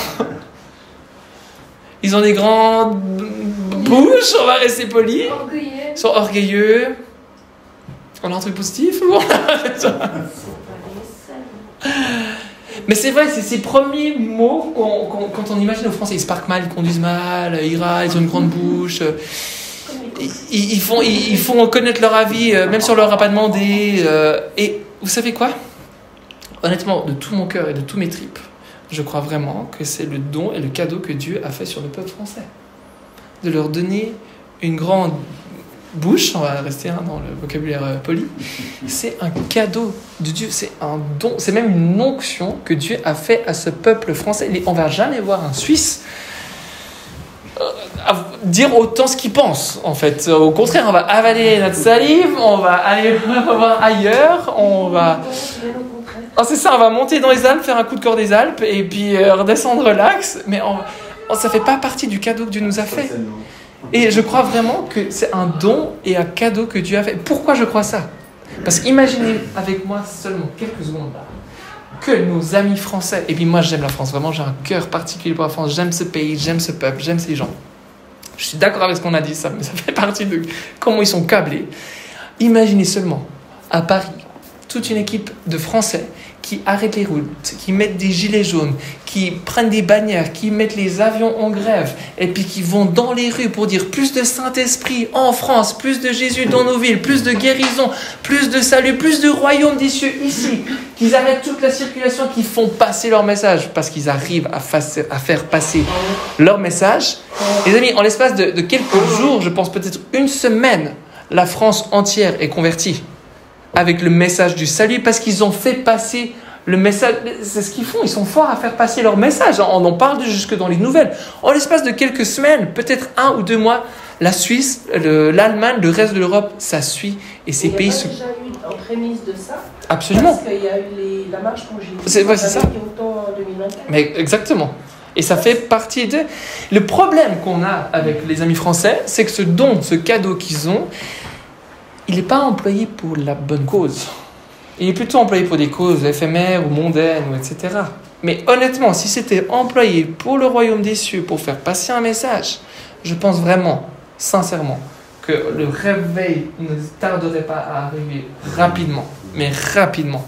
Ils ont des grandes bouches, on va rester poli. Orgueilleux. Ils sont orgueilleux. On a un truc positif ou Mais c'est vrai, c'est ces premiers mots quand on imagine aux Français. Ils se parquent mal, ils conduisent mal, ils râlent, ils ont une grande bouche. Ils font connaître leur avis, même si on leur a pas demandé. Et vous savez quoi ? Honnêtement, de tout mon cœur et de tous mes tripes, je crois vraiment que c'est le don et le cadeau que Dieu a fait sur le peuple français. De leur donner une grande bouche, on va rester dans le vocabulaire poli, c'est un cadeau de Dieu, c'est un don, c'est même une onction que Dieu a fait à ce peuple français. On ne va jamais voir un Suisse dire autant ce qu'il pense, en fait. Au contraire, on va avaler notre salive, on va aller voir ailleurs, on va... Oh, c'est ça, on va monter dans les Alpes, faire un coup de corps des Alpes, et puis redescendre l'axe, mais ça ne fait pas partie du cadeau que Dieu nous a fait. Et je crois vraiment que c'est un don et un cadeau que Dieu a fait. Pourquoi je crois ça ? Parce qu'imaginez avec moi seulement quelques secondes là, que nos amis français, et puis moi j'aime la France, vraiment j'ai un cœur particulier pour la France, j'aime ce pays, j'aime ce peuple, j'aime ces gens. Je suis d'accord avec ce qu'on a dit, ça fait partie de comment ils sont câblés. Imaginez seulement, à Paris, toute une équipe de Français qui arrêtent les routes, qui mettent des gilets jaunes, qui prennent des bannières, qui mettent les avions en grève, et puis qui vont dans les rues pour dire plus de Saint-Esprit en France, plus de Jésus dans nos villes, plus de guérison, plus de salut, plus de royaume des cieux ici, qu'ils arrêtent toute la circulation, qu'ils font passer leur message, parce qu'ils arrivent à faire passer leur message. Les amis, en l'espace de quelques jours, je pense peut-être une semaine, la France entière est convertie avec le message du salut, parce qu'ils ont fait passer le message. C'est ce qu'ils font, ils sont forts à faire passer leur message. On en parle jusque dans les nouvelles. En l'espace de quelques semaines, peut-être 1 ou 2 mois, la Suisse, l'Allemagne, le reste de l'Europe, ça suit. Et ces pays se... Il y a déjà eu en prémisse de ça. Absolument. Parce qu'il y a eu la marche pour Jésus. C'est ça. Autant en 2024. Mais exactement. Et ça fait partie de... Le problème qu'on a avec les amis français, c'est que ce don, ce cadeau qu'ils ont, il n'est pas employé pour la bonne cause. Il est plutôt employé pour des causes éphémères ou mondaines, etc. Mais honnêtement, si c'était employé pour le royaume des cieux, pour faire passer un message, je pense vraiment, sincèrement, que le réveil ne tarderait pas à arriver rapidement, mais rapidement,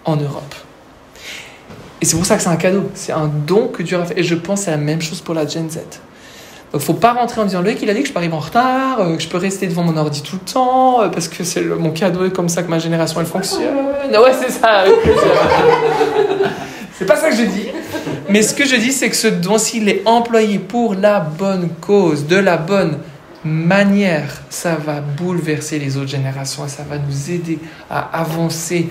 en Europe. Et c'est pour ça que c'est un cadeau, c'est un don que Dieu a fait. Et je pense que c'est la même chose pour la Gen Z. Donc, il ne faut pas rentrer en disant, Loïc, il a dit que je peux arriver en retard, que je peux rester devant mon ordi tout le temps, parce que c'est mon cadeau, et comme ça que ma génération, elle fonctionne. Ouais, c'est ça. C'est pas ça que je dis. Mais ce que je dis, c'est que ce don, s'il est employé pour la bonne cause, de la bonne manière, ça va bouleverser les autres générations et ça va nous aider à avancer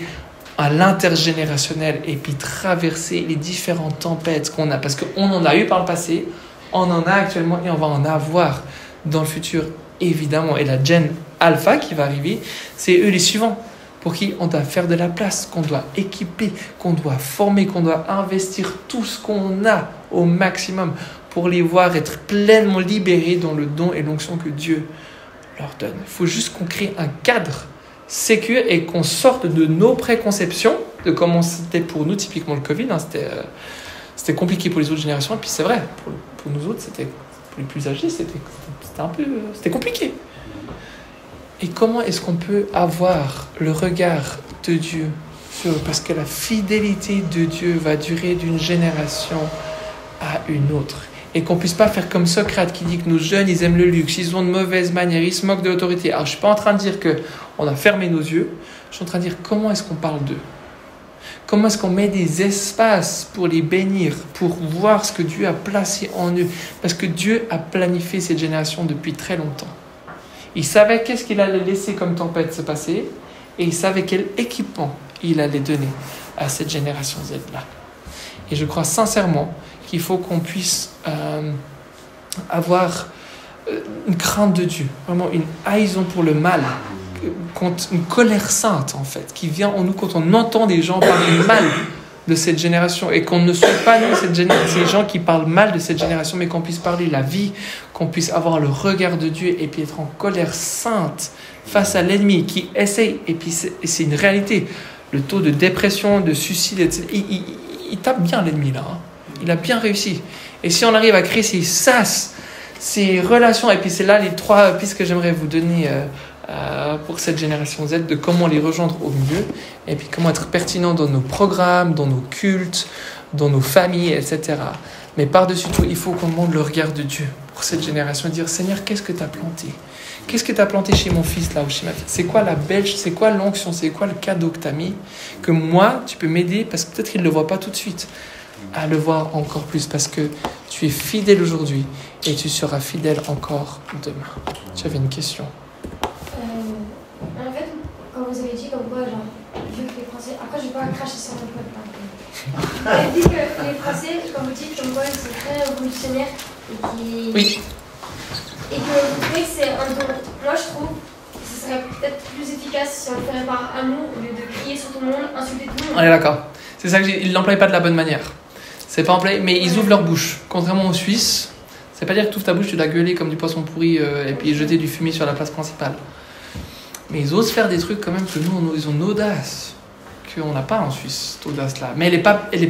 à l'intergénérationnel et puis traverser les différentes tempêtes qu'on a. Parce qu'on en a eu par le passé, on en a actuellement et on va en avoir dans le futur, évidemment. Et la Gen Alpha qui va arriver, c'est eux les suivants. pour qui on doit faire de la place, qu'on doit équiper, qu'on doit former, qu'on doit investir tout ce qu'on a au maximum pour les voir être pleinement libérés dans le don et l'onction que Dieu leur donne. Il faut juste qu'on crée un cadre sécure et qu'on sorte de nos préconceptions, de comment c'était pour nous, typiquement le Covid. C'était compliqué pour les autres générations, et puis c'est vrai, pour nous autres, pour les plus âgés, c'était compliqué. Et comment est-ce qu'on peut avoir le regard de Dieu sur eux? Parce que la fidélité de Dieu va durer d'une génération à une autre. Et qu'on ne puisse pas faire comme Socrate qui dit que nos jeunes, ils aiment le luxe, ils ont de mauvaises manières, ils se moquent de l'autorité. Alors je ne suis pas en train de dire qu'on a fermé nos yeux, je suis en train de dire comment est-ce qu'on parle d'eux. Comment est-ce qu'on met des espaces pour les bénir, pour voir ce que Dieu a placé en eux? Parce que Dieu a planifié cette génération depuis très longtemps. Il savait qu'est-ce qu'il allait laisser comme tempête se passer, et il savait quel équipement il allait donner à cette génération Z-là. Et je crois sincèrement qu'il faut qu'on puisse avoir une crainte de Dieu, vraiment une haïson pour le mal, une colère sainte en fait, qui vient en nous quand on entend des gens parler mal de cette génération, et qu'on ne soit pas nous ces gens qui parlent mal de cette génération, mais qu'on puisse parler la vie, qu'on puisse avoir le regard de Dieu et puis être en colère sainte face à l'ennemi qui essaye, et puis c'est une réalité, le taux de dépression, de suicide, etc., il tape bien l'ennemi là, hein. Il a bien réussi. Et si on arrive à créer ces sas, ces relations, et puis c'est là les 3 pistes que j'aimerais vous donner pour cette génération Z, de comment les rejoindre au mieux, et puis comment être pertinent dans nos programmes, dans nos cultes, dans nos familles, etc. Mais par-dessus tout, il faut qu'on demande le regard de Dieu pour cette génération et dire, Seigneur, qu'est-ce que tu as planté? Qu'est-ce que tu as planté chez mon fils là ou chez ma fille? C'est quoi la belge? C'est quoi l'onction? C'est quoi le cadeau que tu as mis? Que moi, tu peux m'aider, parce que peut-être qu'il ne le voit pas tout de suite, à le voir encore plus, parce que tu es fidèle aujourd'hui et tu seras fidèle encore demain. Tu avais une question? En fait, quand vous avez dit comme quoi, genre, vu que les Français... Après, je ne vais pas cracher sur mon pote. Vous avez dit que les Français, comme vous dites, comme quoi, ils sont très révolutionnaires et qui... Oui. Et que vous trouvez que c'est un don. Moi, je trouve que ce serait peut-être plus efficace si on le ferait par amour, au lieu de crier sur tout le monde, insulter tout le monde. On est d'accord. C'est ça que ils ne l'emploient pas de la bonne manière. C'est pas employé, mais ils ouvrent leur bouche. Contrairement aux Suisses, c'est pas dire que tu ouvres ta bouche, tu dois gueuler comme du poisson pourri et puis jeter du fumier sur la place principale. Mais ils osent faire des trucs quand même que nous, ils ont une audace qu'on n'a pas en Suisse, cette audace-là. Mais elle est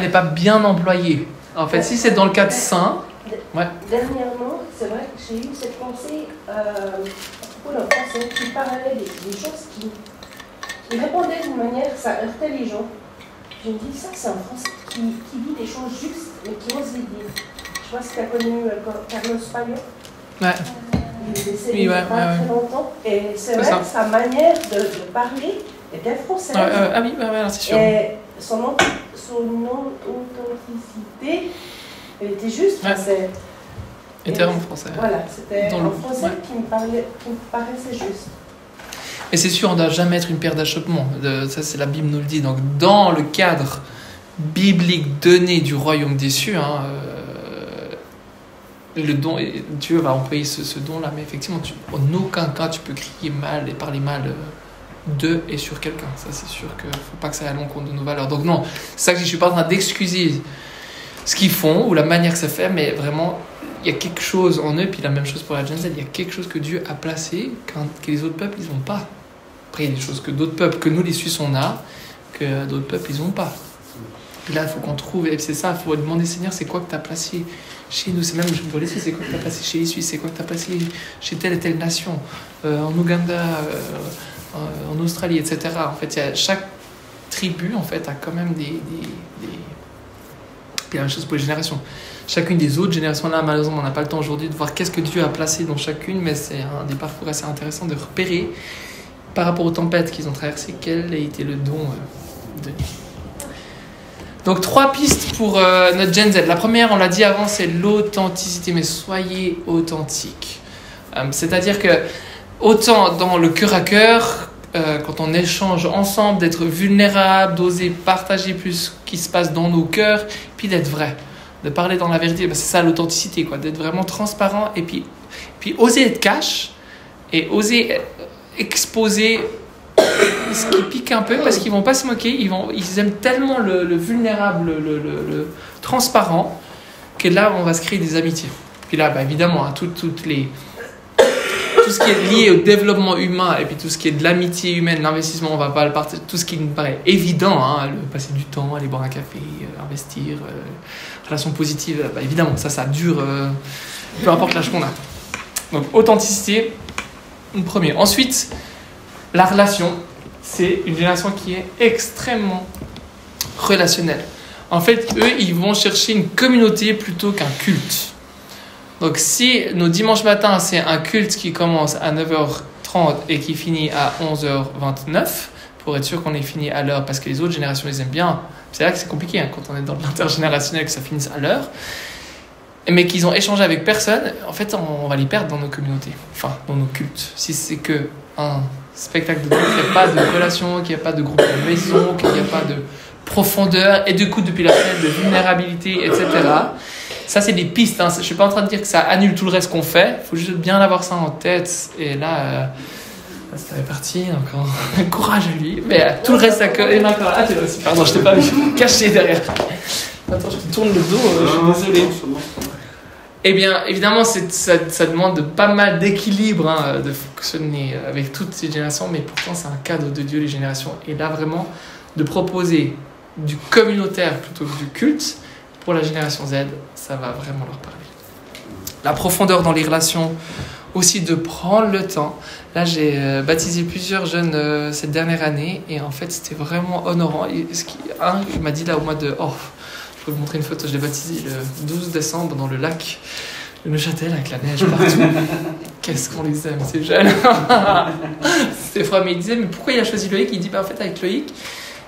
pas bien employée. En fait, si c'est dans le cadre sain... Ouais. Dernièrement, c'est vrai que j'ai eu cette pensée à propos d'un Français qui parlait des choses qui répondaient d'une manière, ça heurtait les gens. Je me dis, ça, c'est un Français qui dit des choses justes, mais qui ose les dire. Je sais pas si tu as connu Carlos Payo. Ouais. Il est décédé il n'y a pas très longtemps. Et c'est vrai que sa manière de parler était française. Ah oui, c'est sûr. Et son authenticité, elle était juste française. Il était vraiment français. Voilà, c'était un français qui me paraissait juste. Et c'est sûr, on ne doit jamais être une pierre d'achoppement. Ça, c'est la Bible nous le dit. Donc, dans le cadre biblique donné du royaume des cieux, le don, Dieu va employer ce don-là. Mais effectivement, en aucun cas, tu peux crier mal et parler mal de et sur quelqu'un. Ça, c'est sûr qu'il ne faut pas que ça aille à l'encontre de nos valeurs. Donc, non, c'est ça que je ne suis pas en train d'excuser ce qu'ils font ou la manière que ça fait, mais vraiment, il y a quelque chose en eux, puis la même chose pour la Gen Z, il y a quelque chose que Dieu a placé que les autres peuples, ils n'ont pas. Après, il y a des choses que d'autres peuples, que nous les Suisses, on a, que d'autres peuples, ils n'ont pas. Et là, il faut qu'on trouve, et c'est ça, il faut demander, Seigneur, c'est quoi que tu as placé chez nous? C'est même pour les Suisses, c'est quoi que tu as placé chez les Suisses? C'est quoi que tu as placé chez telle et telle nation? En Ouganda, en Australie, etc. En fait, chaque tribu, en fait, a quand même des... Puis la même chose pour les générations. Chacune des autres générations, là, malheureusement, on n'a pas le temps aujourd'hui de voir qu'est-ce que Dieu a placé dans chacune, mais c'est un des parcours assez intéressants de repérer, par rapport aux tempêtes qu'ils ont traversées, quel a été le don de Dieu. Donc, 3 pistes pour notre Gen Z. La première, on l'a dit avant, c'est l'authenticité, mais soyez authentiques. C'est-à-dire que, autant dans le cœur à cœur, quand on échange ensemble, d'être vulnérable, d'oser partager plus ce qui se passe dans nos cœurs, puis d'être vrai, de parler dans la vérité. C'est ça l'authenticité, quoi, d'être vraiment transparent, et puis oser être cash, et oser exposer ce qui pique un peu parce qu'ils vont pas se moquer, ils aiment tellement le vulnérable, le transparent, que là on va se créer des amitiés. Puis là, évidemment, hein, tout ce qui est lié au développement humain et puis tout ce qui est de l'amitié humaine, l'investissement, on va pas le partager, tout ce qui nous paraît évident, hein, le passer du temps, aller boire un café, investir, relation positive, évidemment, ça dure, peu importe l'âge qu'on a. Donc authenticité, premier. Ensuite, la relation, c'est une génération qui est extrêmement relationnelle. En fait, eux, ils vont chercher une communauté plutôt qu'un culte. Donc, si nos dimanches matins, c'est un culte qui commence à 9h30 et qui finit à 11h29, pour être sûr qu'on est fini à l'heure, parce que les autres générations, ils aiment bien. C'est là que c'est compliqué, hein, quand on est dans l'intergénérationnel, que ça finisse à l'heure. Mais qu'ils ont échangé avec personne, en fait, on va les perdre dans nos communautés, enfin, dans nos cultes. Si c'est que un spectacle de groupe, qu'il n'y a pas de relation, qu'il n'y a pas de groupe de maison, qu'il n'y a pas de profondeur, et du coup, depuis la fenêtre de vulnérabilité, etc. Ça, c'est des pistes. Hein. Je ne suis pas en train de dire que ça annule tout le reste qu'on fait. Il faut juste bien avoir ça en tête. Et là, ça fait partie encore. Courage à lui. Mais tout le reste, ça colle. Et encore, ah, t'es là aussi. Pardon, je t'ai pas vu. Caché derrière. Attends, je te tourne le dos. Je suis désolé. Eh bien, évidemment, ça demande pas mal d'équilibre hein, de fonctionner avec toutes ces générations. Mais pourtant, c'est un cadeau de Dieu, les générations. Et là, vraiment, de proposer du communautaire plutôt que du culte. Pour la génération Z, ça va vraiment leur parler. La profondeur dans les relations, aussi de prendre le temps. Là, j'ai baptisé plusieurs jeunes cette dernière année et en fait, c'était vraiment honorant. Il m'a dit là au mois de... Oh, je peux vous montrer une photo. Je l'ai baptisé le 12 décembre dans le lac de Neuchâtel avec la neige partout. Qu'est-ce qu'on les aime, ces jeunes. C'était froid, mais il disait, mais pourquoi il a choisi Loïc? Il dit, en fait, avec Loïc,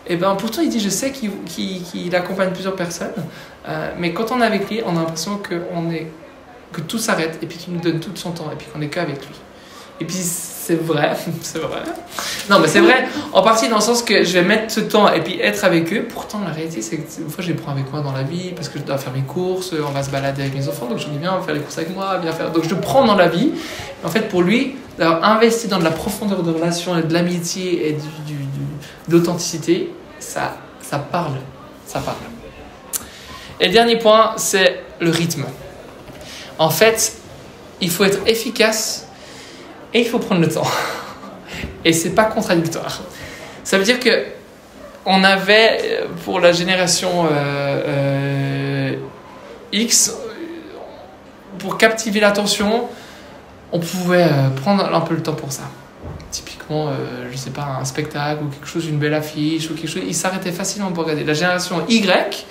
et pourtant il dit je sais qu'il accompagne plusieurs personnes mais quand on est avec lui on a l'impression que tout s'arrête et puis qu'il nous donne tout son temps et puis qu'on est qu'avec lui et puis c'est vrai non mais c'est vrai en partie dans le sens que je vais mettre ce temps et puis être avec eux. Pourtant la réalité c'est que une fois je les prends avec moi dans la vie parce que je dois faire mes courses, on va se balader avec mes enfants donc je dis viens faire les courses avec moi, viens faire, donc je le prends dans la vie. En fait pour lui d'avoir investi dans de la profondeur de relation et de l'amitié et d'authenticité, ça parle. Et le dernier point, c'est le rythme. En fait, il faut être efficace et il faut prendre le temps. Et c'est pas contradictoire. Ça veut dire que on avait, pour la génération X, pour captiver l'attention, on pouvait prendre un peu le temps pour ça. Typiquement, je sais pas, un spectacle ou quelque chose, une belle affiche ou quelque chose, ils s'arrêtaient facilement pour regarder. La génération Y,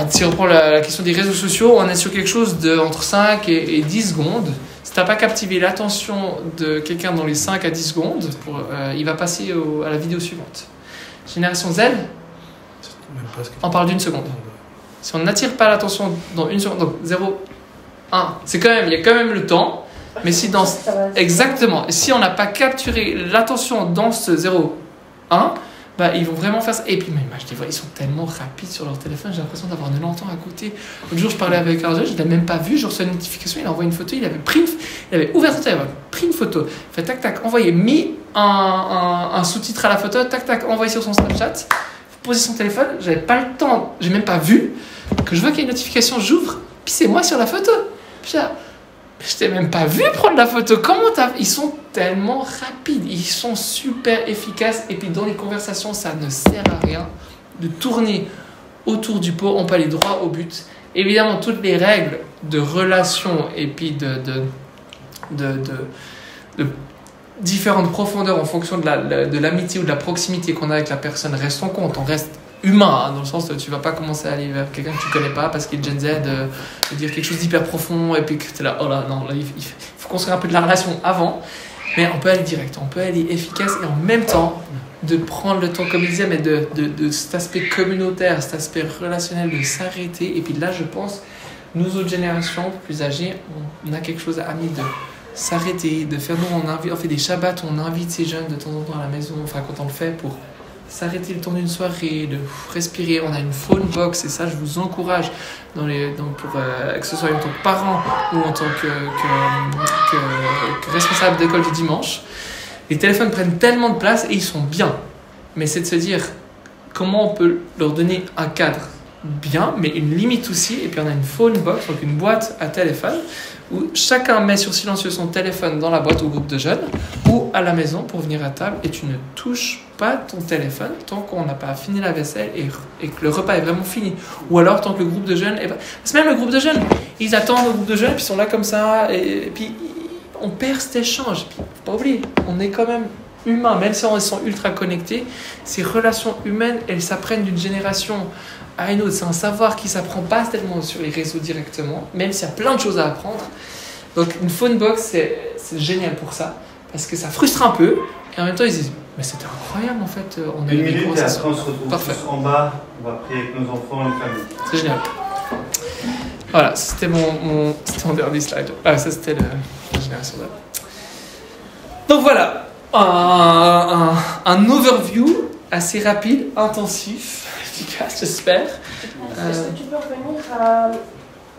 si on reprend la question des réseaux sociaux, on est sur quelque chose entre 5 et 10 secondes. Si tu n'as pas captivé l'attention de quelqu'un dans les 5 à 10 secondes, il va passer à la vidéo suivante. Génération Z, on parle d'une seconde. Si on n'attire pas l'attention dans une seconde, donc 0, 1, il y a quand même le temps. Mais exactement, si on n'a pas capturé l'attention dans ce 0, 1, ils vont vraiment faire ça. Et puis même, je les vois, ils sont tellement rapides sur leur téléphone, j'ai l'impression d'avoir 90 ans à côté. L'autre jour, je parlais avec un jeune, je ne l'ai même pas vu, je reçois une notification, il a envoyé une photo, il avait ouvert son téléphone, pris une photo, fait tac tac, envoyé, mis un sous-titre à la photo, tac tac, envoyé sur son Snapchat, posé son téléphone, j'avais pas le temps, j'ai même pas vu, que je vois qu'il y a une notification, j'ouvre, puis c'est moi sur la photo. Puis là, je t'ai même pas vu prendre la photo. Ils sont tellement rapides, ils sont super efficaces. Et puis dans les conversations, ça ne sert à rien de tourner autour du pot. On peut aller droit au but. Évidemment, toutes les règles de relation et puis de différentes profondeurs en fonction de l'amitié ou de la proximité qu'on a avec la personne restent en compte. On reste humain, hein, dans le sens où tu vas pas commencer à aller vers quelqu'un que tu connais pas parce qu'il est Gen Z, dire quelque chose d'hyper profond et puis que tu es là, oh là, non, là, il faut construire un peu de la relation avant, mais on peut aller direct, on peut aller efficace et en même temps de prendre le temps, comme il disait, mais de cet aspect communautaire, cet aspect relationnel, de s'arrêter. Et puis là, je pense, nous autres générations plus âgées, on a quelque chose à amener de s'arrêter, de faire, on fait des shabbats, on invite ces jeunes de temps en temps à la maison, enfin quand on le fait pour s'arrêter le temps d'une soirée, de respirer. On a une phone box et ça, je vous encourage que ce soit en tant que parent ou en tant que responsable d'école du dimanche. Les téléphones prennent tellement de place et ils sont bien. Mais c'est de se dire comment on peut leur donner un cadre bien, mais une limite aussi. Et puis on a une phone box, donc une boîte à téléphone, où chacun met sur silencieux son téléphone dans la boîte au groupe de jeunes ou à la maison pour venir à table, et tu ne touches pas ton téléphone tant qu'on n'a pas fini la vaisselle et que le repas est vraiment fini. Ou alors tant que le groupe de jeunes est pas... Parce que même le groupe de jeunes, ils attendent le groupe de jeunes, puis ils sont là comme ça, et puis on perd cet échange. Puis, faut pas oublier, on est quand même humains, même si on sont ultra connectés, ces relations humaines, elles s'apprennent d'une génération à une autre. C'est un savoir qui ne s'apprend pas tellement sur les réseaux directement, même s'il y a plein de choses à apprendre. Donc une phone box, c'est génial pour ça, parce que ça frustre un peu, et en même temps ils disent, mais c'était incroyable en fait, on a une eu des minute et après conversations. on se retrouve Parfait. tous en bas, on va prier avec nos enfants et famille. C'est génial. Voilà, c'était mon dernier slide. Ah, ça c'était la génération d'avant. Donc voilà, un overview assez rapide, intensif, efficace, j'espère. Est-ce que tu peux revenir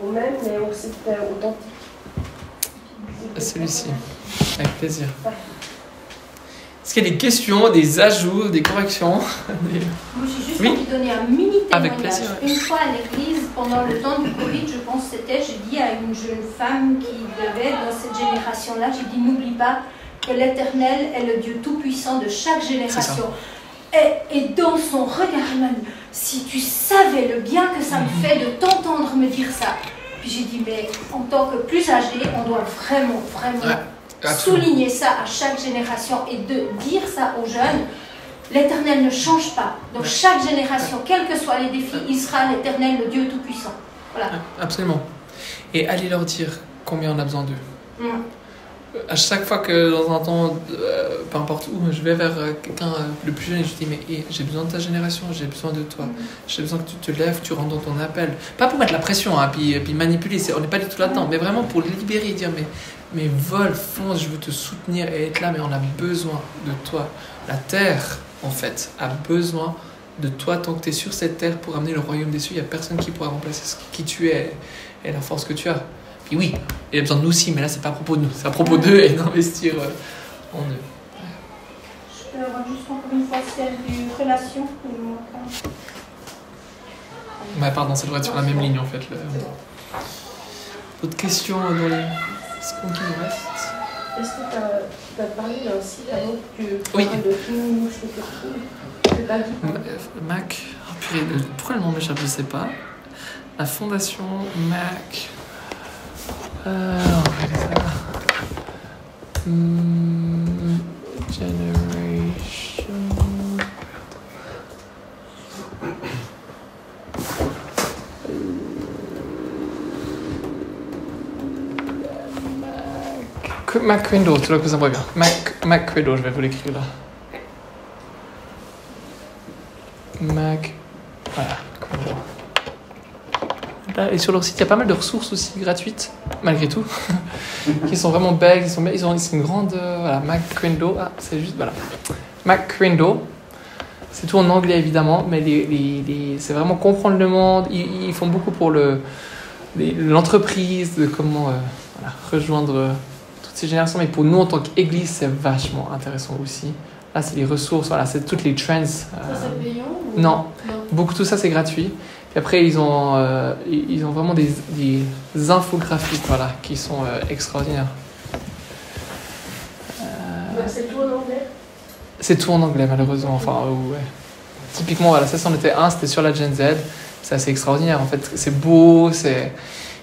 au même, mais au site authentique? Celui-ci, avec plaisir. Est-ce qu'il y a des questions, des ajouts, des corrections? Moi, j'ai juste Oui. envie de donner un mini Avec témoignage. plaisir. Une fois à l'église, pendant le temps du Covid, je pense que c'était, j'ai dit à une jeune femme qui devait, dans cette génération-là, j'ai dit, n'oublie pas que l'Éternel est le Dieu tout-puissant de chaque génération. Et dans son regard, elle m'a dit, si tu savais le bien que ça me fait de t'entendre me dire ça. Puis j'ai dit, mais en tant que plus âgé, on doit vraiment souligner ça à chaque génération et de dire ça aux jeunes. L'Éternel ne change pas. Dans chaque génération, quels que soient les défis, il sera l'Éternel, le Dieu tout-puissant. Voilà. Absolument. Et allez leur dire combien on a besoin d'eux. Mm. À chaque fois que dans un temps, peu importe où, je vais vers quelqu'un le plus jeune et je dis, mais j'ai besoin de ta génération, j'ai besoin de toi. J'ai besoin que tu te lèves, tu rentres dans ton appel. Pas pour mettre la pression, hein, puis manipuler, on n'est pas du tout là-dedans, mais vraiment pour libérer et dire, mais vole, fonce, je veux te soutenir et être là, mais on a besoin de toi. La terre, en fait, a besoin de toi tant que tu es sur cette terre pour amener le royaume des cieux. Il n'y a personne qui pourra remplacer qui tu es et la force que tu as. Puis oui, il a besoin de nous aussi, mais là, c'est pas à propos de nous, c'est à propos d'eux et d'investir en eux. Je peux avoir juste encore une fois celle du relation. Pardon, ça devrait être sur la même ligne en fait. D'autres questions dans les secondes qui nous restent? Est-ce que tu as parlé d'un site à l'autre Oui. de film, je sais pas qui. Mac. Oh, purée, pourquoi le nom m'échappe, je sais pas. La fondation Mac. On va regarder ça. Generation. Mac Credo, c'est là que ça me revient. Mac Credo, je vais vous l'écrire là. Mac. Voilà, Credo. Là, et sur leur site, il y a pas mal de ressources aussi gratuites, malgré tout, qui sont vraiment belles. Ils ont une grande. Voilà, Mac Credo. Ah, c'est juste. Voilà. Mac Credo. C'est tout en anglais évidemment, mais c'est vraiment comprendre le monde. Ils font beaucoup pour l'entreprise, de comment rejoindre toutes ces générations. Mais pour nous, en tant qu'église, c'est vachement intéressant aussi. Là, c'est les ressources, voilà, c'est toutes les trends. Ça, c'est payant ou... Non, beaucoup tout ça, c'est gratuit. Puis après, ils ont vraiment des infographiques, voilà, qui sont extraordinaires. C'est tout en anglais? C'est tout en anglais, malheureusement. Enfin, ouais. Typiquement, voilà, ça, c'en était un, c'était sur la Gen Z. C'est assez extraordinaire, en fait. C'est beau, c'est...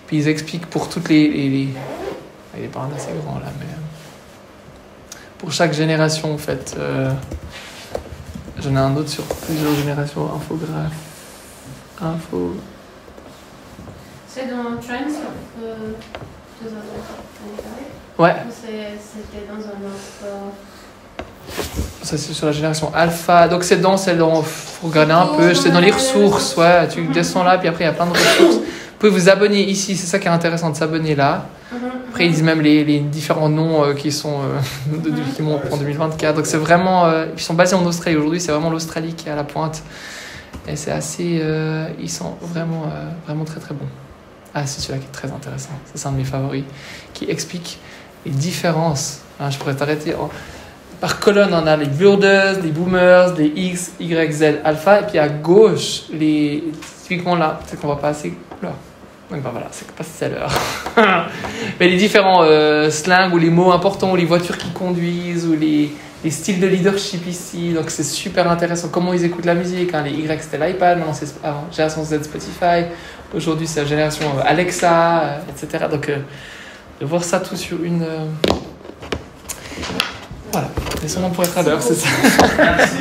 Puis ils expliquent pour toutes les... Il est pas un assez grand, là, mais... Pour chaque génération, en fait. J'en ai un autre sur plusieurs générations, infographe. C'est dans Trends of 2025? Ouais. Ou c'était dans un autre... Ça, c'est sur la génération alpha. Donc, c'est dans celle dont il faut regarder un peu. C'est dans les ressources. Ouais, tu descends là, puis après, il y a plein de ressources. Vous pouvez vous abonner ici. C'est ça qui est intéressant, de s'abonner là. Après, ils disent même les différents noms qui montent en 2024. Donc, c'est vraiment. Ils sont basés en Australie. Aujourd'hui, c'est vraiment l'Australie qui est à la pointe. Et c'est assez. Ils sont vraiment, vraiment très très bons. Ah, c'est celui-là qui est très intéressant. Ça, c'est un de mes favoris. Qui explique les différences. Hein, je pourrais t'arrêter. Par colonne, on a les builders, les boomers, les X, Y, Z, alpha. Et puis à gauche, typiquement là, c'est qu'on va pas assez. Là. Donc ben voilà, c'est pas c'est l'heure. Mais les différents slangs ou les mots importants, ou les voitures qui conduisent, ou les styles de leadership ici. Donc c'est super intéressant. Comment ils écoutent la musique. Hein. Les Y c'était l'iPad, maintenant c'est génération Z Spotify. Aujourd'hui c'est la génération Alexa, etc. Donc de voir ça tout sur une. Voilà. Et son nom pour être à l'heure, c'est ça. Merci.